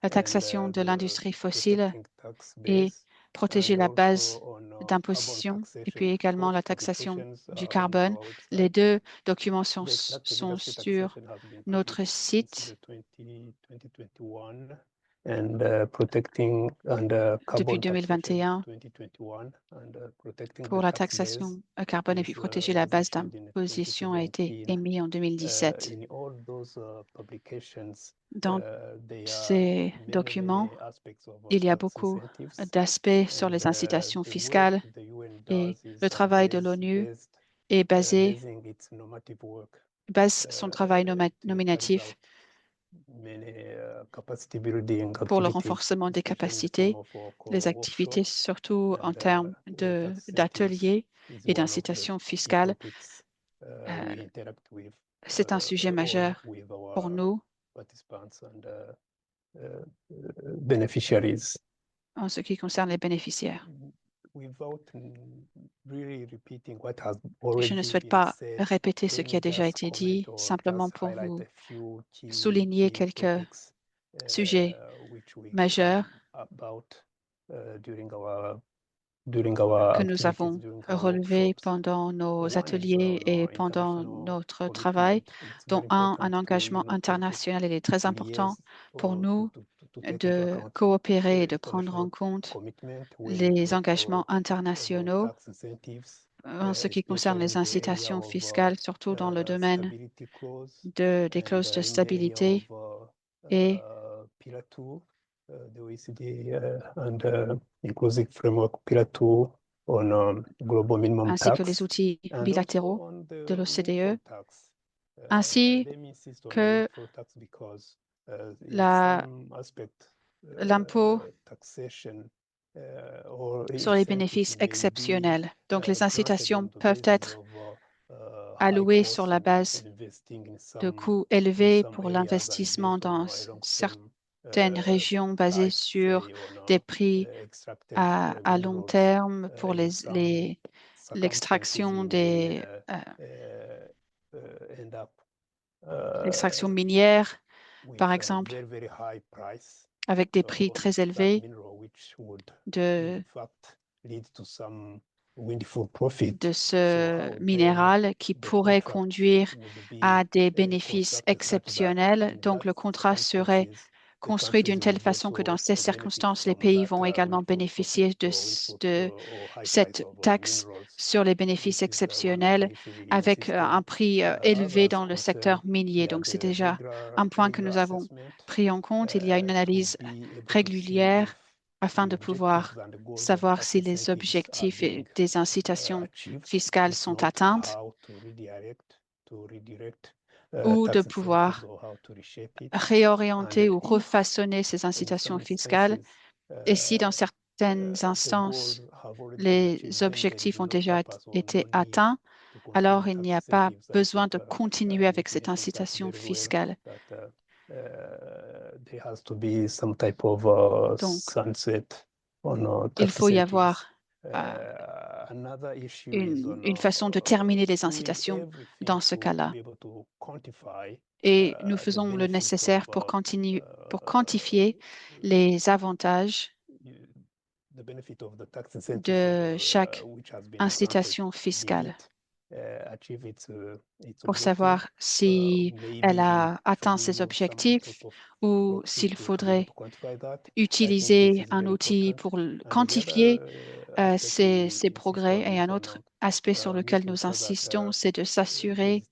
la and taxation de the l'industrie fossile protecting tax et base, protéger and la also base on carbon d'imposition et puis taxation. également Both la taxation publications du are on carbone. our Les website. deux documents The extractive sont industry sur taxation has been notre published since site the 2021 and protecting and depuis carbon taxation 2021 2021 and protecting pour the la tax base taxation carbone et puis protéger la was base issued in d'imposition a été 2017. émis en 2017. In all those publications, Dans there are ces documents, many aspects of il y a tax beaucoup incentives, d'aspects sur and les incitations the fiscales work the UN et does is le travail de l'ONU est basé, basing its normative work base son travail it carries nominatif out many capacity building pour le activities, renforcement des especially in the capacités, form of les activités workshops, surtout en and termes tax incentives d'ateliers is et one of the d'incitations key fiscales. topics Euh, we interact with C'est un sujet all majeur with pour our nous participants and beneficiaries. en ce qui concerne les bénéficiaires. Without really repeating what has Je already ne souhaite been pas said, répéter ce let qui a me déjà just été comment dit, or simplement just pour highlight vous a few souligner key quelques topics sujets which we majeurs come about during our que nous activities, avons during our relevés workshops. pendant nos One is ateliers et pendant international notre travail, commitment. It's dont very un important engagement to international. Il est très important pour nous take into de account coopérer et de prendre en international compte commitment when we les talk engagements about internationaux tax incentives, en ce qui concerne especially les in the area incitations of fiscales, surtout dans le domaine stability clause des and clauses de in the area stabilité of et Pillar 2, the OECD and inclusive framework Pillar 2 on global minimum ainsi que tax les outils and also bilatéraux on de the l'OCDE, windfall tax. ainsi Let me insist on the que windfall tax because in la- some aspect l'impôt taxation or sur les incentives bénéfices may be exceptionnels. Donc, les granted incitations on the peuvent basis être of high allouées sur cost la in base investing in de some coûts in élevés some pour areas and l'investissement based on dans a long-term certaines régions basées price, sur say on des prix extracted à long minerals terme pour in some circumstances l'extraction you may end up l'extraction minière, with par a exemple, very, very high price avec des prix on très that élevés mineral, which would de, in fact lead to some windfall profit. de So ce how then minéral qui the pourrait contract conduire would be à des bénéfices constructed such that exceptionnels. in Donc, that le contrat serait circumstances, the construit countries d'une telle would façon que dans also ces benefit circonstances, les from pays that vont également windfall bénéficier profit or windfall de or high price cette of taxe minerals. sur les bénéfices This is one of the exceptionnels issues we avec insist un on. prix élevé Others dans le concern secteur minier. Donc, c'est the déjà un point que nous avons assessment pris en compte. Il y a une to analyse be able to see régulière if afin the de objectives pouvoir and the goals of savoir tax si les incentives are objectifs being des incitations achieved. fiscales If sont not, atteintes how to redirect ou de tax incentives pouvoir or how to reshape it. réorienter And ou if refaçonner ces in incitations some fiscales. instances Et si dans certaines the instances, goals have already been les achieved, then there is objectifs ont no déjà purpose or été no need atteints, to alors continue il n'y tax a pas incentives. I besoin think de continuer avec Mick cette mentioned that incitation very well, fiscale. that there has to be some type of Donc, sunset on il tax faut y incentives. avoir une façon de terminer les incitations dans ce cas-là. Et nous faisons le nécessaire pour quantifier les avantages de chaque incitation fiscale pour savoir si elle a atteint ses objectifs ou s'il faudrait utiliser un outil pour quantifier ces progrès. Et un autre aspect sur lequel nous insistons, c'est de s'assurer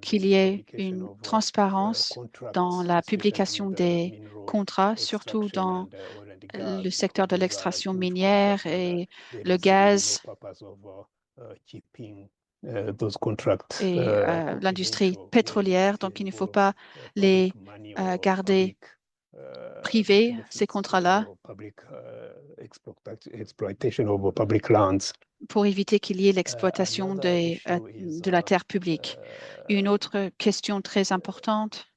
qu'il y ait une transparence dans la publication des contrats, surtout dans le secteur de l'extraction minière et le gaz et l'industrie pétrolière. Donc, il ne faut pas les garder privés, ces contrats-là, pour éviter qu'il y ait l'exploitation de la terre publique. Une autre question très importante,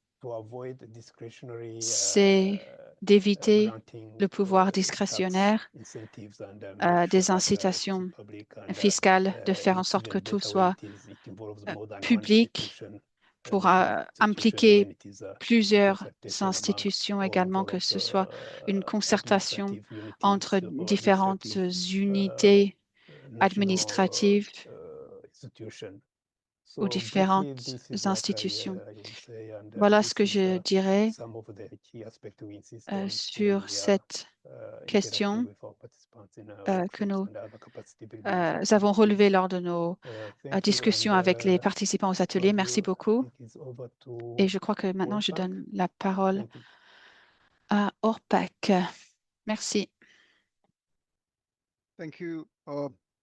c'est d'éviter le pouvoir discrétionnaire des incitations fiscales, de faire en sorte que tout soit public pour impliquer plusieurs institutions également, que ce soit une concertation entre différentes unités administratives ou différentes institutions. Voilà ce que je dirais sur cette question que nous avons relevée lors de nos discussions avec les participants aux ateliers. Merci beaucoup. Et je crois que maintenant, je donne la parole à Orpak. Merci. Thank you,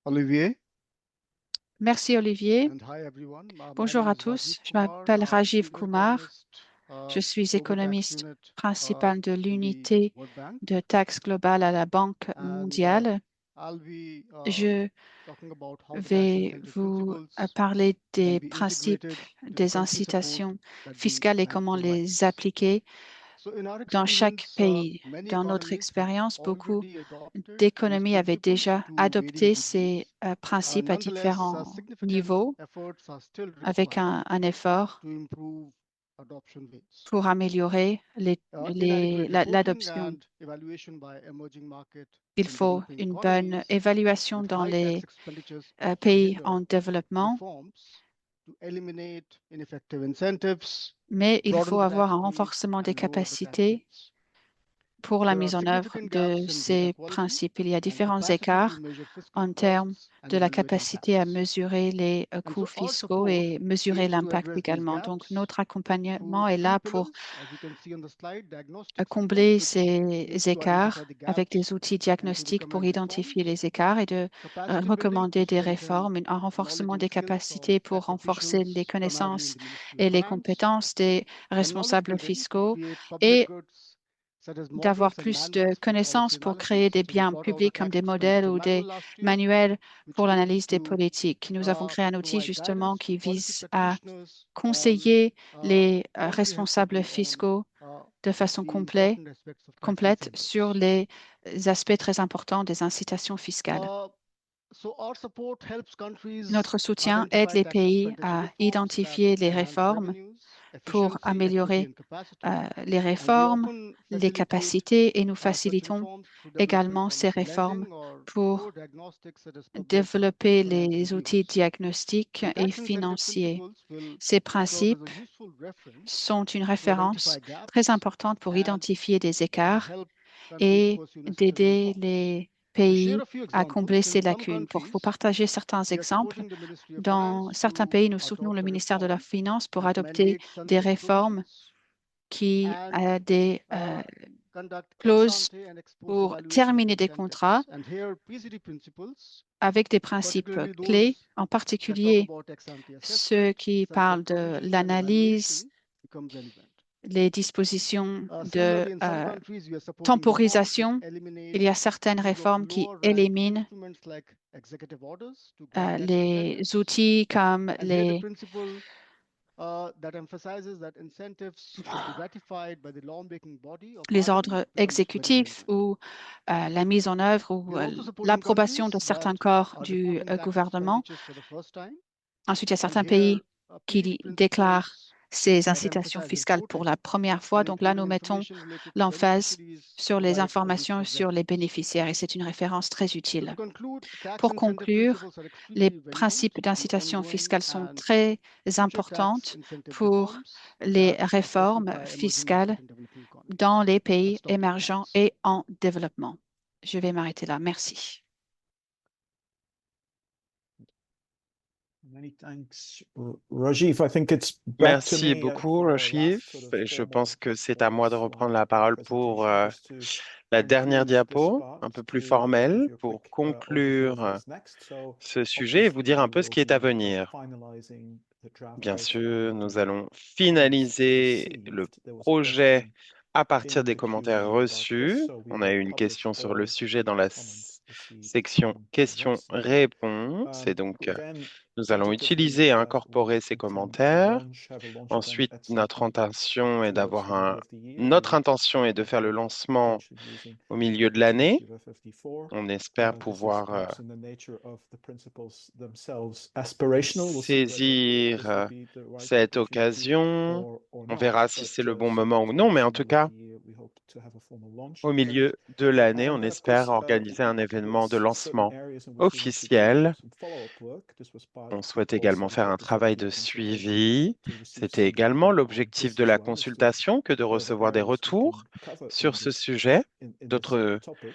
Olivier. Merci, Olivier. And hi everyone. Bonjour à tous. Je m'appelle Rajiv Kumar. Je suis économiste principal de l'unité de taxe globale à la Banque mondiale. Je vais vous parler des principes des incitations fiscales et comment les appliquer dans chaque pays. Dans notre expérience, beaucoup d'économies avaient déjà adopté ces principes à différents niveaux avec un effort pour améliorer l'adoption. Il faut une bonne évaluation dans les pays en développement, mais il faut avoir un renforcement des capacités pour la mise en œuvre de ces principes. Il y a différents écarts en termes de la capacité à mesurer les coûts fiscaux et mesurer l'impact également. Donc, notre accompagnement est là pour combler ces écarts avec des outils diagnostiques pour identifier les écarts et de recommander des réformes, un renforcement des capacités pour renforcer les connaissances et les compétences des responsables fiscaux et d'avoir plus de connaissances pour créer des biens publics comme des modèles ou des manuels pour l'analyse des politiques. Nous avons créé un outil justement qui vise à conseiller les responsables fiscaux de façon complète sur les aspects très importants des incitations fiscales. Notre soutien aide les pays à identifier les réformes pour améliorer les réformes, les capacités et nous facilitons également ces réformes pour développer les outils diagnostiques et financiers. Ces principes sont une référence très importante pour identifier des écarts et d'aider les pays à combler ces lacunes. Pour vous partager certains exemples, dans certains pays, nous soutenons le ministère de la Finance pour adopter des réformes qui a des clauses pour terminer des contrats avec des principes clés, en particulier ceux qui parlent de l'analyse, les dispositions de temporisation. Il y a certaines réformes qui éliminent les outils comme les that emphasizes that incentives should be ratified by the lawmaking body of les ordres Parliament becomes very exécutifs relevant. ou la mise en œuvre ou We are also supporting l'approbation de countries certains that corps are du reporting tax gouvernement. expenditures for the first time. Ensuite, il y a And certains here, pays qui principles déclarent ces that incitations emphasize fiscales pour la reporting première fois. and Donc là, nous including mettons information related to l'emphase beneficiaries sur les provided for these informations sur les exemptions. bénéficiaires et c'est une référence très So utile. to conclude, tax Pour incentive conclure, principles are les extremely principes relevant to d'incitation ongoing fiscale sont and très future importants tax incentive pour reforms les that are pursued réformes by emerging fiscales market and developing economies. dans les I'll pays stop here. émergents Thanks. et en développement. Je vais m'arrêter là. Merci. Many thanks, Rajiv. I think it's back to Merci me beaucoup, for our Rajiv. last sort of Et je formal pense que c'est à moi de slide reprendre la parole pour presentation, just to la dernière conclude this diapo, part, un peu plus to formelle, give you a pour quick overview of conclure what's next. So ce sujet et vous obviously dire un we peu ce will qui est à be venir. finalizing the draft Bien based on sûr, the nous allons comments finaliser le received. There was a projet question à partir in des the commentaires Q&A about reçus. this, so we On a will eu une publish question sur le all sujet dans the la comments received section on the website. questions-réponses. Et donc, Then nous allons tentatively, utiliser et we incorporer ces intend to commentaires. have a launch event Ensuite, at some notre point intention est towards d'avoir the middle of the year. notre We intention est de faire le contemplate lancement potentially using au milieu de l'année. CRF54. On espère This is pouvoir perhaps in the nature of the principles themselves aspirational. We'll see whether this saisir will be the right cette opportunity occasion. or On not. verra si But c'est le bon so moment ou non, mais en towards the tout middle of cas, the year, we hope to have a formal launch au event. milieu de l'année, on And then, of espère course, organiser un événement de there's certain lancement areas in which we want to do officiel. some follow-up work. This was part On souhaite also également faire un of the travail public de consultation suivi. to receive C'était some également feedback on l'objectif this de as la well, as to consultation que de further recevoir des areas we can retours cover sur in ce this sujet, in this d'autres topic.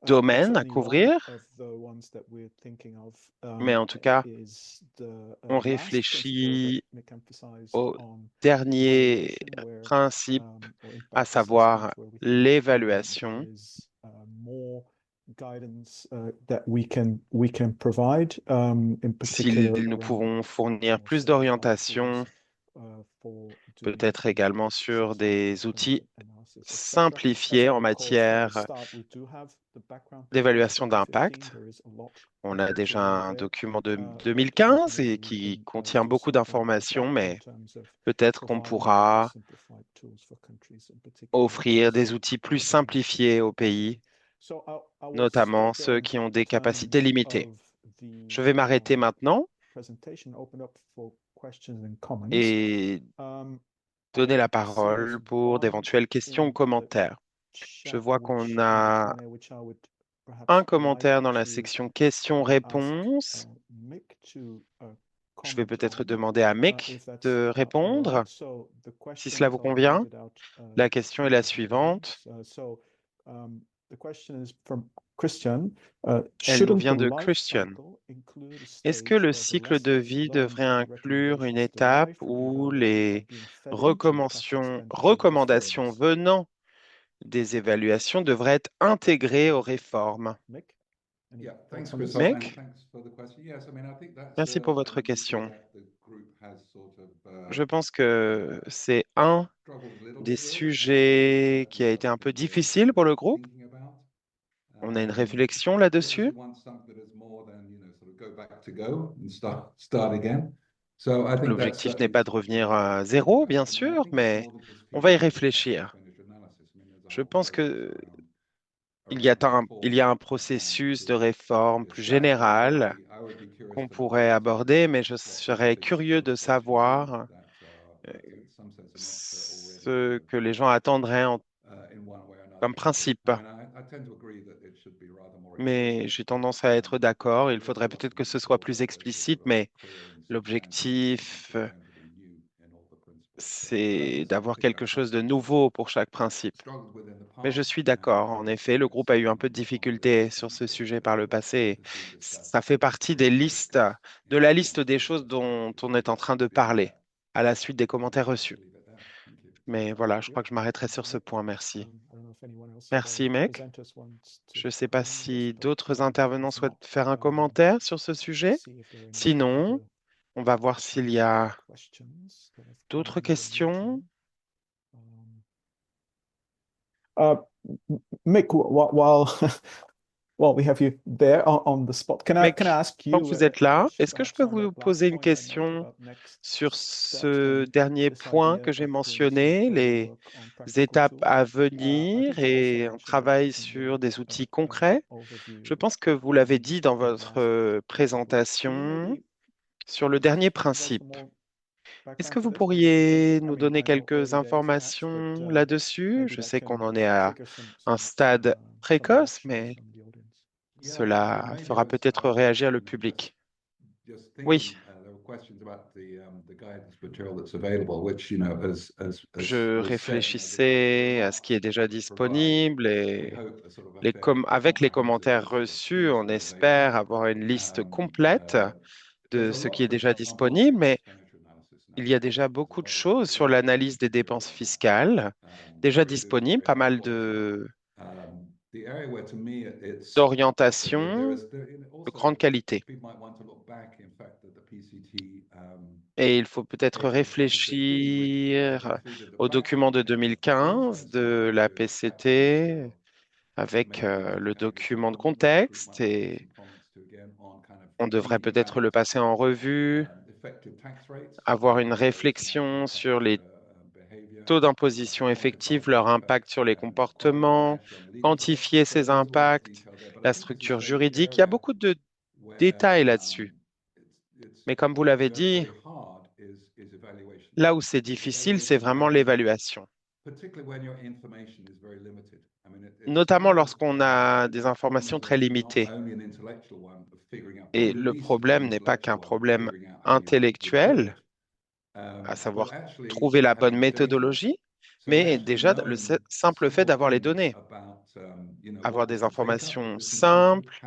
But domaines à certainly one couvrir. of the ones that we're thinking of Mais en tout cas, is the on last principle that réfléchit Mick emphasized au on dernier evaluation, where principe, or à impact assessment, savoir where we think l'évaluation. there is more guidance that we can provide, in Si particular nous around pouvons fournir plus certified d'orientation, tools for doing peut-être également sur assessment, des outils analysis, etc. As simplifiés I en recall from the matière start, we do have the background paper d'évaluation 2015. d'impact. There is a lot On a to déjà learn un there, document de but 2015 definitely et we qui can contient do beaucoup something on d'informations, that in mais terms of peut-être qu'on providing more pourra simplified tools for countries, in particular offrir those des outils plus within the simplifiés aux pays, capacity. So I will notamment stop there ceux in qui ont des capacités terms limitées. of the Je vais m'arrêter maintenant presentation, open up for questions and comments. et donner la parole pour d'éventuelles questions ou commentaires. Je vois qu'on a un commentaire dans la section questions-réponses. Je vais peut-être demander à Mick de répondre, si cela vous convient. La question est la suivante. Elle nous vient de Christian. Est-ce que le cycle de vie devrait inclure une étape où les recommandations venant des évaluations devraient être intégrées aux réformes? Yeah, thanks, Chris. Mick? Thanks for the question. Yes, I mean, I think that's Merci pour votre an issue question. that the group has sort of Je pense que c'est un struggled a little des bit with, sujets qui a été un peu difficile pour le groupe. thinking about. On a une réflexion He là-dessus. obviously wants something that is more than, sort of go back to go and start again. So I think that's L'objectif n'est certainly pas de something revenir to à think zéro, about. bien I mean, I sûr, think it's mais more than just on va y feasibility of réfléchir. expenditure analysis. I mean, there's a Je whole pense process que il y a around il y a un reform processus de to réforme be plus established. général I would be curious qu'on to know pourrait aborder, mais je what the serais biggest curieux de savoir that in some sense are not already ce que les gens attendraient in one way or another. comme principe. I mean, I tend to agree that it should be rather more Mais explicit. j'ai tendance à être d'accord. Il There is faudrait a lot peut-être to que be ce soit thought plus about this explicite, sort of mais coherence and l'objectif, nothing going to be new in all the principles. So c'est d'avoir I think quelque that's chose de something nouveau pour chaque principe. struggled with in the Mais je past, suis d'accord. En effet, le groupe a eu un peu de difficultés sur ce sujet par le passé. Ça fait partie des listes, de la liste des choses dont on est en train de parler à la suite des commentaires reçus. Mais voilà, je crois que je m'arrêterai sur ce point. Merci. Merci, mec. Je ne sais pas si d'autres intervenants souhaitent faire un commentaire sur ce sujet. Sinon, on va voir s'il y a d'autres questions. Mick, while Well, we have you there on the spot. Can I Mais ask tant you que vous êtes là, question est-ce que je perhaps peux on vous that poser last une point I made question about next sur steps ce and dernier this point idea que j'ai of doing some mentionné, further les work on practical étapes tools? à I venir think you also et un mentioned that travail in sur your des outils concrets? overview Je pense que vous l'avez dit dans on the votre last slide. Could you présentation maybe sur le dernier provide some principe. more Est-ce background que to vous this? Because again, pourriez I nous mean, donner I know quelques early days perhaps, but informations là-dessus? maybe Je that sais qu'on can en est à trigger un stade précoce, reactions mais from the audience. cela fera peut-être réagir le public. Just Oui, thinking, there were questions about the guidance material that's available, which, you know, je was said, réfléchissais à ce qui est déjà disponible we et hope a sort of a fairly avec les comprehensive commentaires list of reçus, things on that are espère available. avoir une liste complète There's de a ce lot, qui est for déjà example, on disponible, mais expenditure analysis now. il y a déjà beaucoup de choses sur l'analyse des dépenses fiscales déjà disponibles, pas mal The area where to me it's d'orientations de grande qualité. people might want to look back, in fact, at the PCT Et il faut peut-être paper in 2015, which réfléchir included the au document de background data, but also 2015 de la inspired the tax PCT detail. avec Maybe le Andrew document de Stillman, the group contexte might want to make et some comments too, again, on kind of on devrait thinking peut-être le about passer en revue, effective tax rates, avoir une their economic réflexion impact, sur les behavior, taux d'imposition effectifs, leur impact sur les comportements, quantifier ces impacts, la structure juridique. Il y a beaucoup de détails là-dessus. Mais comme vous l'avez dit, là où c'est difficile, c'est vraiment l'évaluation. Notamment lorsqu'on a des informations très limitées. Et le problème n'est pas qu'un problème intellectuel, à savoir trouver la bonne méthodologie, mais déjà le simple fait d'avoir les données, avoir des informations simples,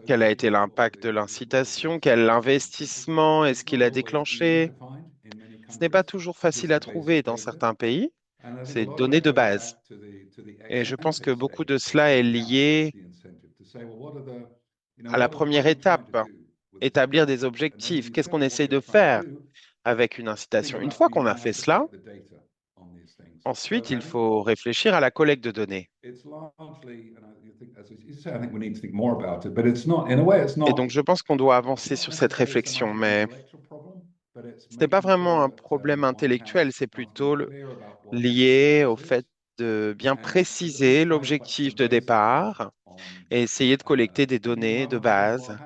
quel a été l'impact de l'incitation, quel investissement est-ce qu'il a déclenché. Ce n'est pas toujours facile à trouver dans certains pays, c'est données de base. Et je pense que beaucoup de cela est lié à la première étape, établir des objectifs. Qu'est-ce qu'on essaie de faire avec une incitation? Une fois qu'on a fait cela, ensuite, il faut réfléchir à la collecte de données. Et donc, je pense qu'on doit avancer sur cette réflexion, mais ce n'est pas vraiment un problème intellectuel, c'est plutôt lié au fait de bien préciser l'objectif de départ et essayer de collecter des données de base.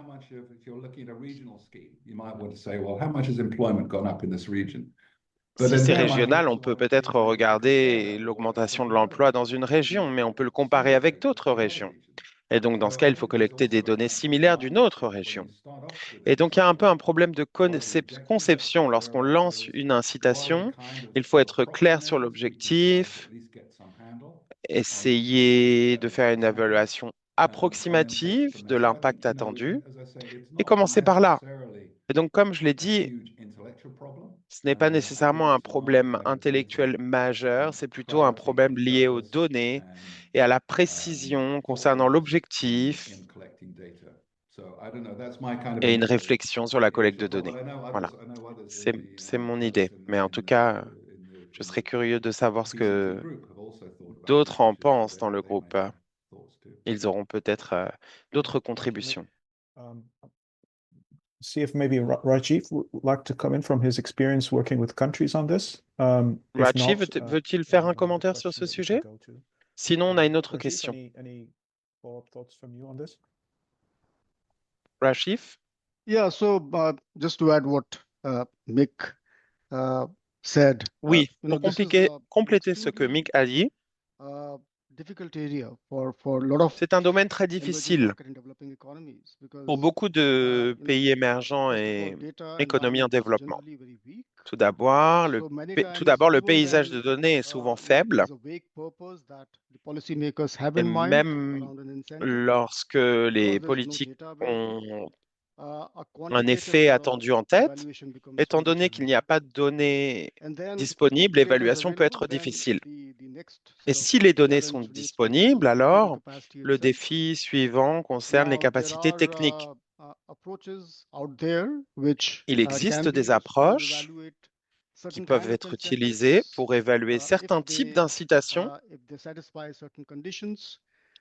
Si c'est régional, on peut peut-être regarder l'augmentation de l'emploi dans une région, mais on peut le comparer avec d'autres régions. Et donc, dans ce cas, il faut collecter des données similaires d'une autre région. Et donc, il y a un peu un problème de conception. Lorsqu'on lance une incitation, il faut être clair sur l'objectif, essayer de faire une évaluation approximative de l'impact attendu et commencer par là. Et donc, comme je l'ai dit, ce n'est pas nécessairement un problème intellectuel majeur, c'est plutôt un problème lié aux données et à la précision concernant l'objectif et une réflexion sur la collecte de données. Voilà, c'est mon idée. Mais en tout cas, je serais curieux de savoir ce que d'autres en pensent dans le groupe. Ils auront peut-être d'autres contributions. See if maybe Rajiv would like to come in from his experience working with countries on this. Rajiv veut-il faire un commentaire sur ce sujet? Sinon, on a une autre question. Any follow-up thoughts from you on this? Rajiv? Yeah, so just to add what Mick said. Oui, pour compléter ce que Mick a dit, c'est un domaine très difficile pour beaucoup de pays émergents et économies en développement. Tout d'abord, le paysage de données est souvent faible. Et même lorsque les politiques ont un effet attendu en tête, étant donné qu'il n'y a pas de données disponibles, l'évaluation peut être difficile. Et si les données sont disponibles, alors le défi suivant concerne les capacités techniques. Il existe des approches qui peuvent être utilisées pour évaluer certains types d'incitations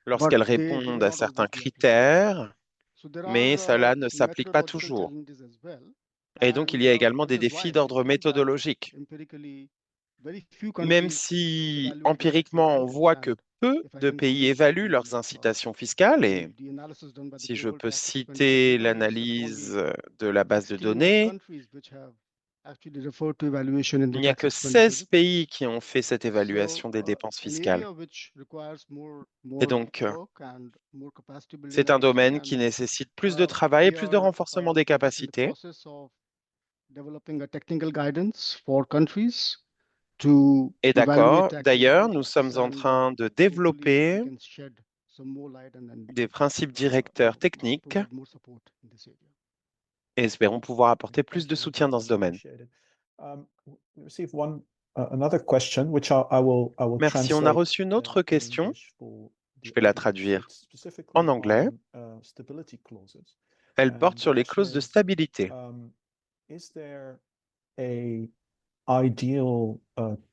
lorsqu'elles they do répondent à not certains always be applicable. critères, So there mais are cela ne s'applique pas methodological toujours. challenges as well. Et donc, il y a également des défis d'ordre méthodologique. Empirically, very few Même countries si evaluate empiriquement, on voit que 100%. peu If I de can pays quote évaluent leurs incitations fiscales, et the analysis done by the si je Global peux Tax citer 2025, l'analyse only de la base de 16 données, countries which have actually referred to evaluation in il the n'y a tax que expenditure. 16 pays qui ont fait cette So, évaluation des dépenses an fiscales. area which requires more Et donc, work and more capacity building, c'est I un would say, domaine qui and nécessite plus de travail et we plus de are renforcement des in the capacités. process of developing a technical guidance for countries to Et evaluate d'accord, tax d'ailleurs, incentives, nous sommes en and train de hopefully we développer can shed some more light and des principes directeurs techniques provide more support in this area. et espérons pouvoir apporter plus Thank de you, soutien dans that's ce domaine. appreciated. We received another question, which I will Merci. On a translate reçu une autre in question. English for Je the vais la audience. traduire It's specifically en anglais. on, stability clauses. Elle And porte the sur les question clauses de is, stabilité. Is there a ideal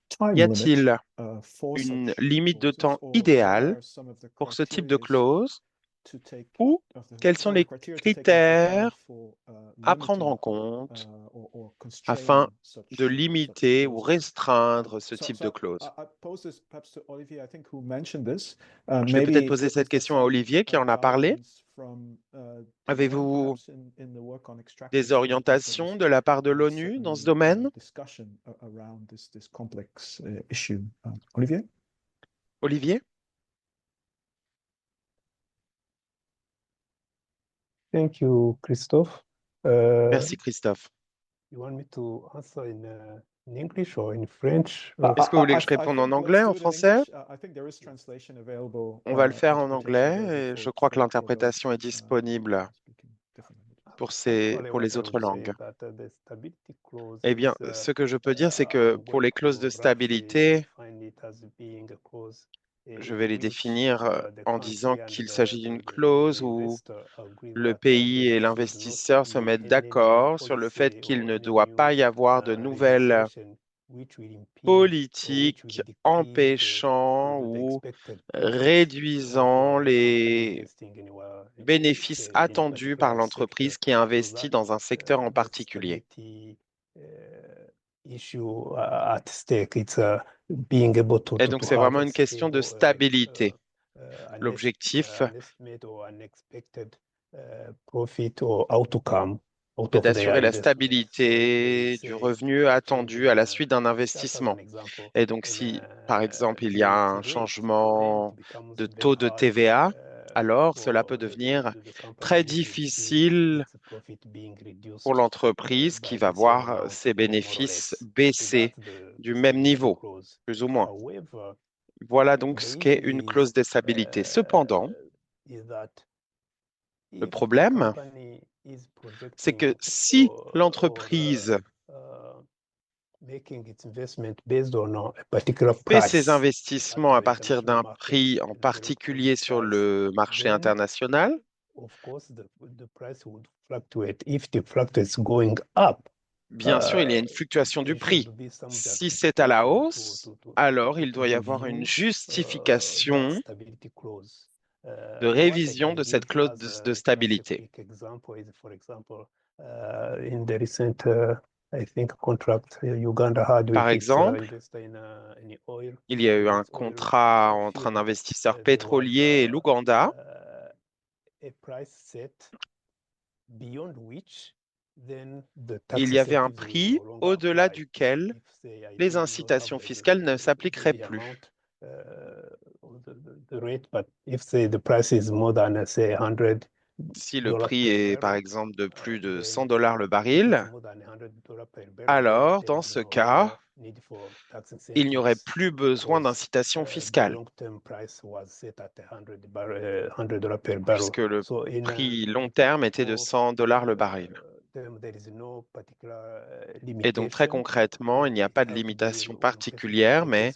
time Y a-t-il limit for une such limite de clauses, temps or what idéale are some of the pour ce type de criterias clause to take ou quels sont some of the les criteria to take into account critères for à prendre en limiting compte or afin constraining de such limiter ou clauses? restreindre ce So, type de clause? I pose this perhaps to Olivier, I think, who mentioned this. Je vais peut-être Maybe poser cette is there question à some Olivier qui en a parlé. guidance from the UN, Avez-vous perhaps in the work on extractive des orientations de la part de l'ONU dans ce domaine? discussion around this complex issue? Olivier? Olivier? Thank you, Christophe. Merci, Christophe. You want me to answer in English or in French? Est-ce que vous voulez que je réponde en anglais, en français? On va le faire en anglais et je crois que l'interprétation est disponible pour les autres langues. Eh bien, ce que je peux dire, c'est que pour les clauses de stabilité, je vais les définir en disant qu'il s'agit d'une clause où le pays et l'investisseur se mettent d'accord sur le fait qu'il ne doit pas y avoir de nouvelles politiques empêchant ou réduisant les bénéfices attendus par l'entreprise qui investit dans un secteur en particulier. Et donc, c'est vraiment une question de stabilité. L'objectif est d'assurer la stabilité du revenu attendu à la suite d'un investissement. Et donc, si, par exemple, il y a un changement de taux de TVA, alors cela peut devenir très difficile pour l'entreprise qui va voir ses bénéfices baisser du même niveau, plus ou moins. Voilà donc ce qu'est une clause de stabilité. Cependant, le problème, c'est que si l'entreprise fait ses investissements à partir d'un prix en particulier sur le marché international, bien sûr, il y a une fluctuation du prix. Si c'est à la hausse, alors il doit y avoir une justification de révision de cette clause de stabilité. Par exemple, il y a eu un contrat entre un investisseur pétrolier et l'Ouganda. Il y avait un prix au-delà duquel les incitations fiscales ne s'appliqueraient plus. Si le prix est, par exemple, de plus de $100 le baril, alors, dans ce cas, il n'y aurait plus besoin d'incitation fiscale, puisque le prix long terme était de $100 le baril. Et donc, très concrètement, il n'y a pas de limitation particulière, mais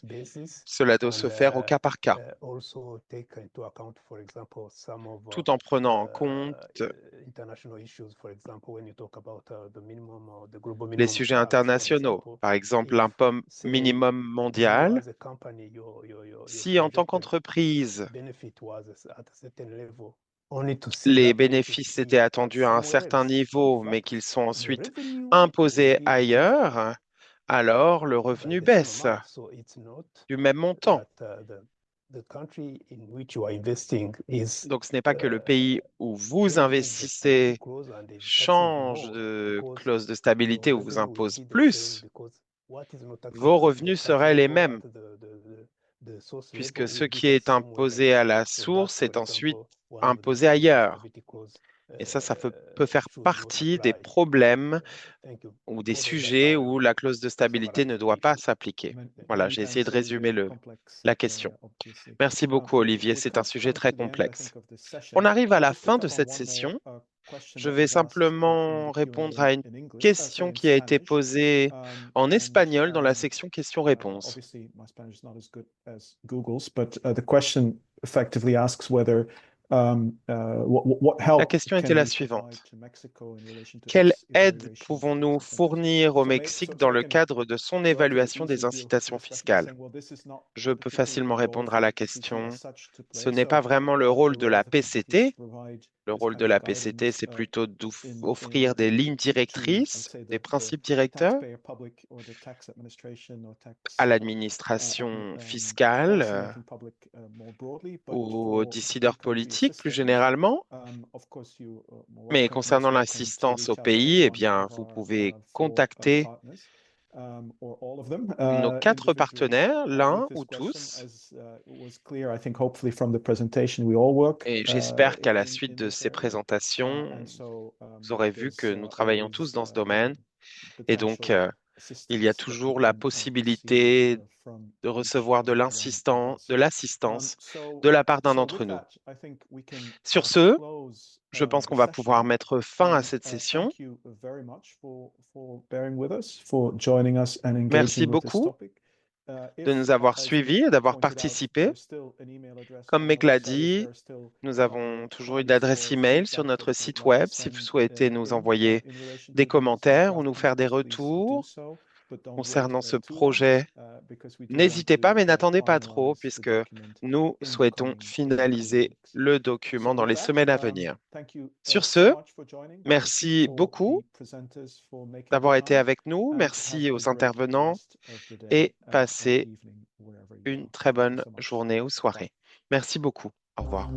cela doit se faire au cas par cas, tout en prenant en compte les sujets internationaux, par exemple l'impôt minimum mondial. Si en tant qu'entreprise, les bénéfices étaient attendus à un certain niveau, mais qu'ils sont ensuite imposés ailleurs, alors le revenu baisse du même montant. Donc, ce n'est pas que le pays où vous investissez change de clause de stabilité ou vous impose plus, vos revenus seraient les mêmes, puisque ce qui est imposé à la source est ensuite imposé ailleurs. Et ça peut faire partie des problèmes ou des sujets où la clause de stabilité ne doit pas s'appliquer. Voilà, j'ai essayé de résumer la question. Merci beaucoup, Olivier. C'est un sujet très complexe. On arrive à la fin de cette session. Je vais simplement répondre à une question qui a été posée en espagnol dans la section questions-réponses. Obviously, my Spanish is not as good as Google's, but the question effectively asks whether what help La question était can la we suivante. provide to Mexico in relation to Quelle its aide evaluation pouvons-nous of fournir au incentives? Mexique dans le cadre de son évaluation des incitations fiscales? fiscales? Je peux facilement répondre à la question. Ce n'est pas vraiment le rôle de la PCT. Le rôle de la PCT, c'est plutôt d'offrir des lignes directrices, des principes directeurs à l'administration fiscale, aux décideurs politiques plus généralement. Mais concernant l'assistance au pays, eh bien, vous pouvez contacter nos 4 partenaires, l'un ou tous. Et j'espère qu'à la suite de ces présentations, vous aurez vu que nous travaillons tous dans ce domaine. Et donc, il y a toujours la possibilité de recevoir de l'assistance de la part d'un d'entre nous. Sur ce, je pense qu'on va pouvoir mettre fin à cette session. Merci beaucoup de nous avoir suivis et d'avoir participé. Comme Meg l'a dit, nous avons toujours une adresse email sur notre site web si vous souhaitez nous envoyer des commentaires ou nous faire des retours concernant ce projet. N'hésitez pas, mais n'attendez pas trop, puisque nous souhaitons finaliser le document dans les semaines à venir. Sur ce, merci beaucoup d'avoir été avec nous. Merci aux intervenants et passez une très bonne journée ou soirée. Merci beaucoup. Au revoir.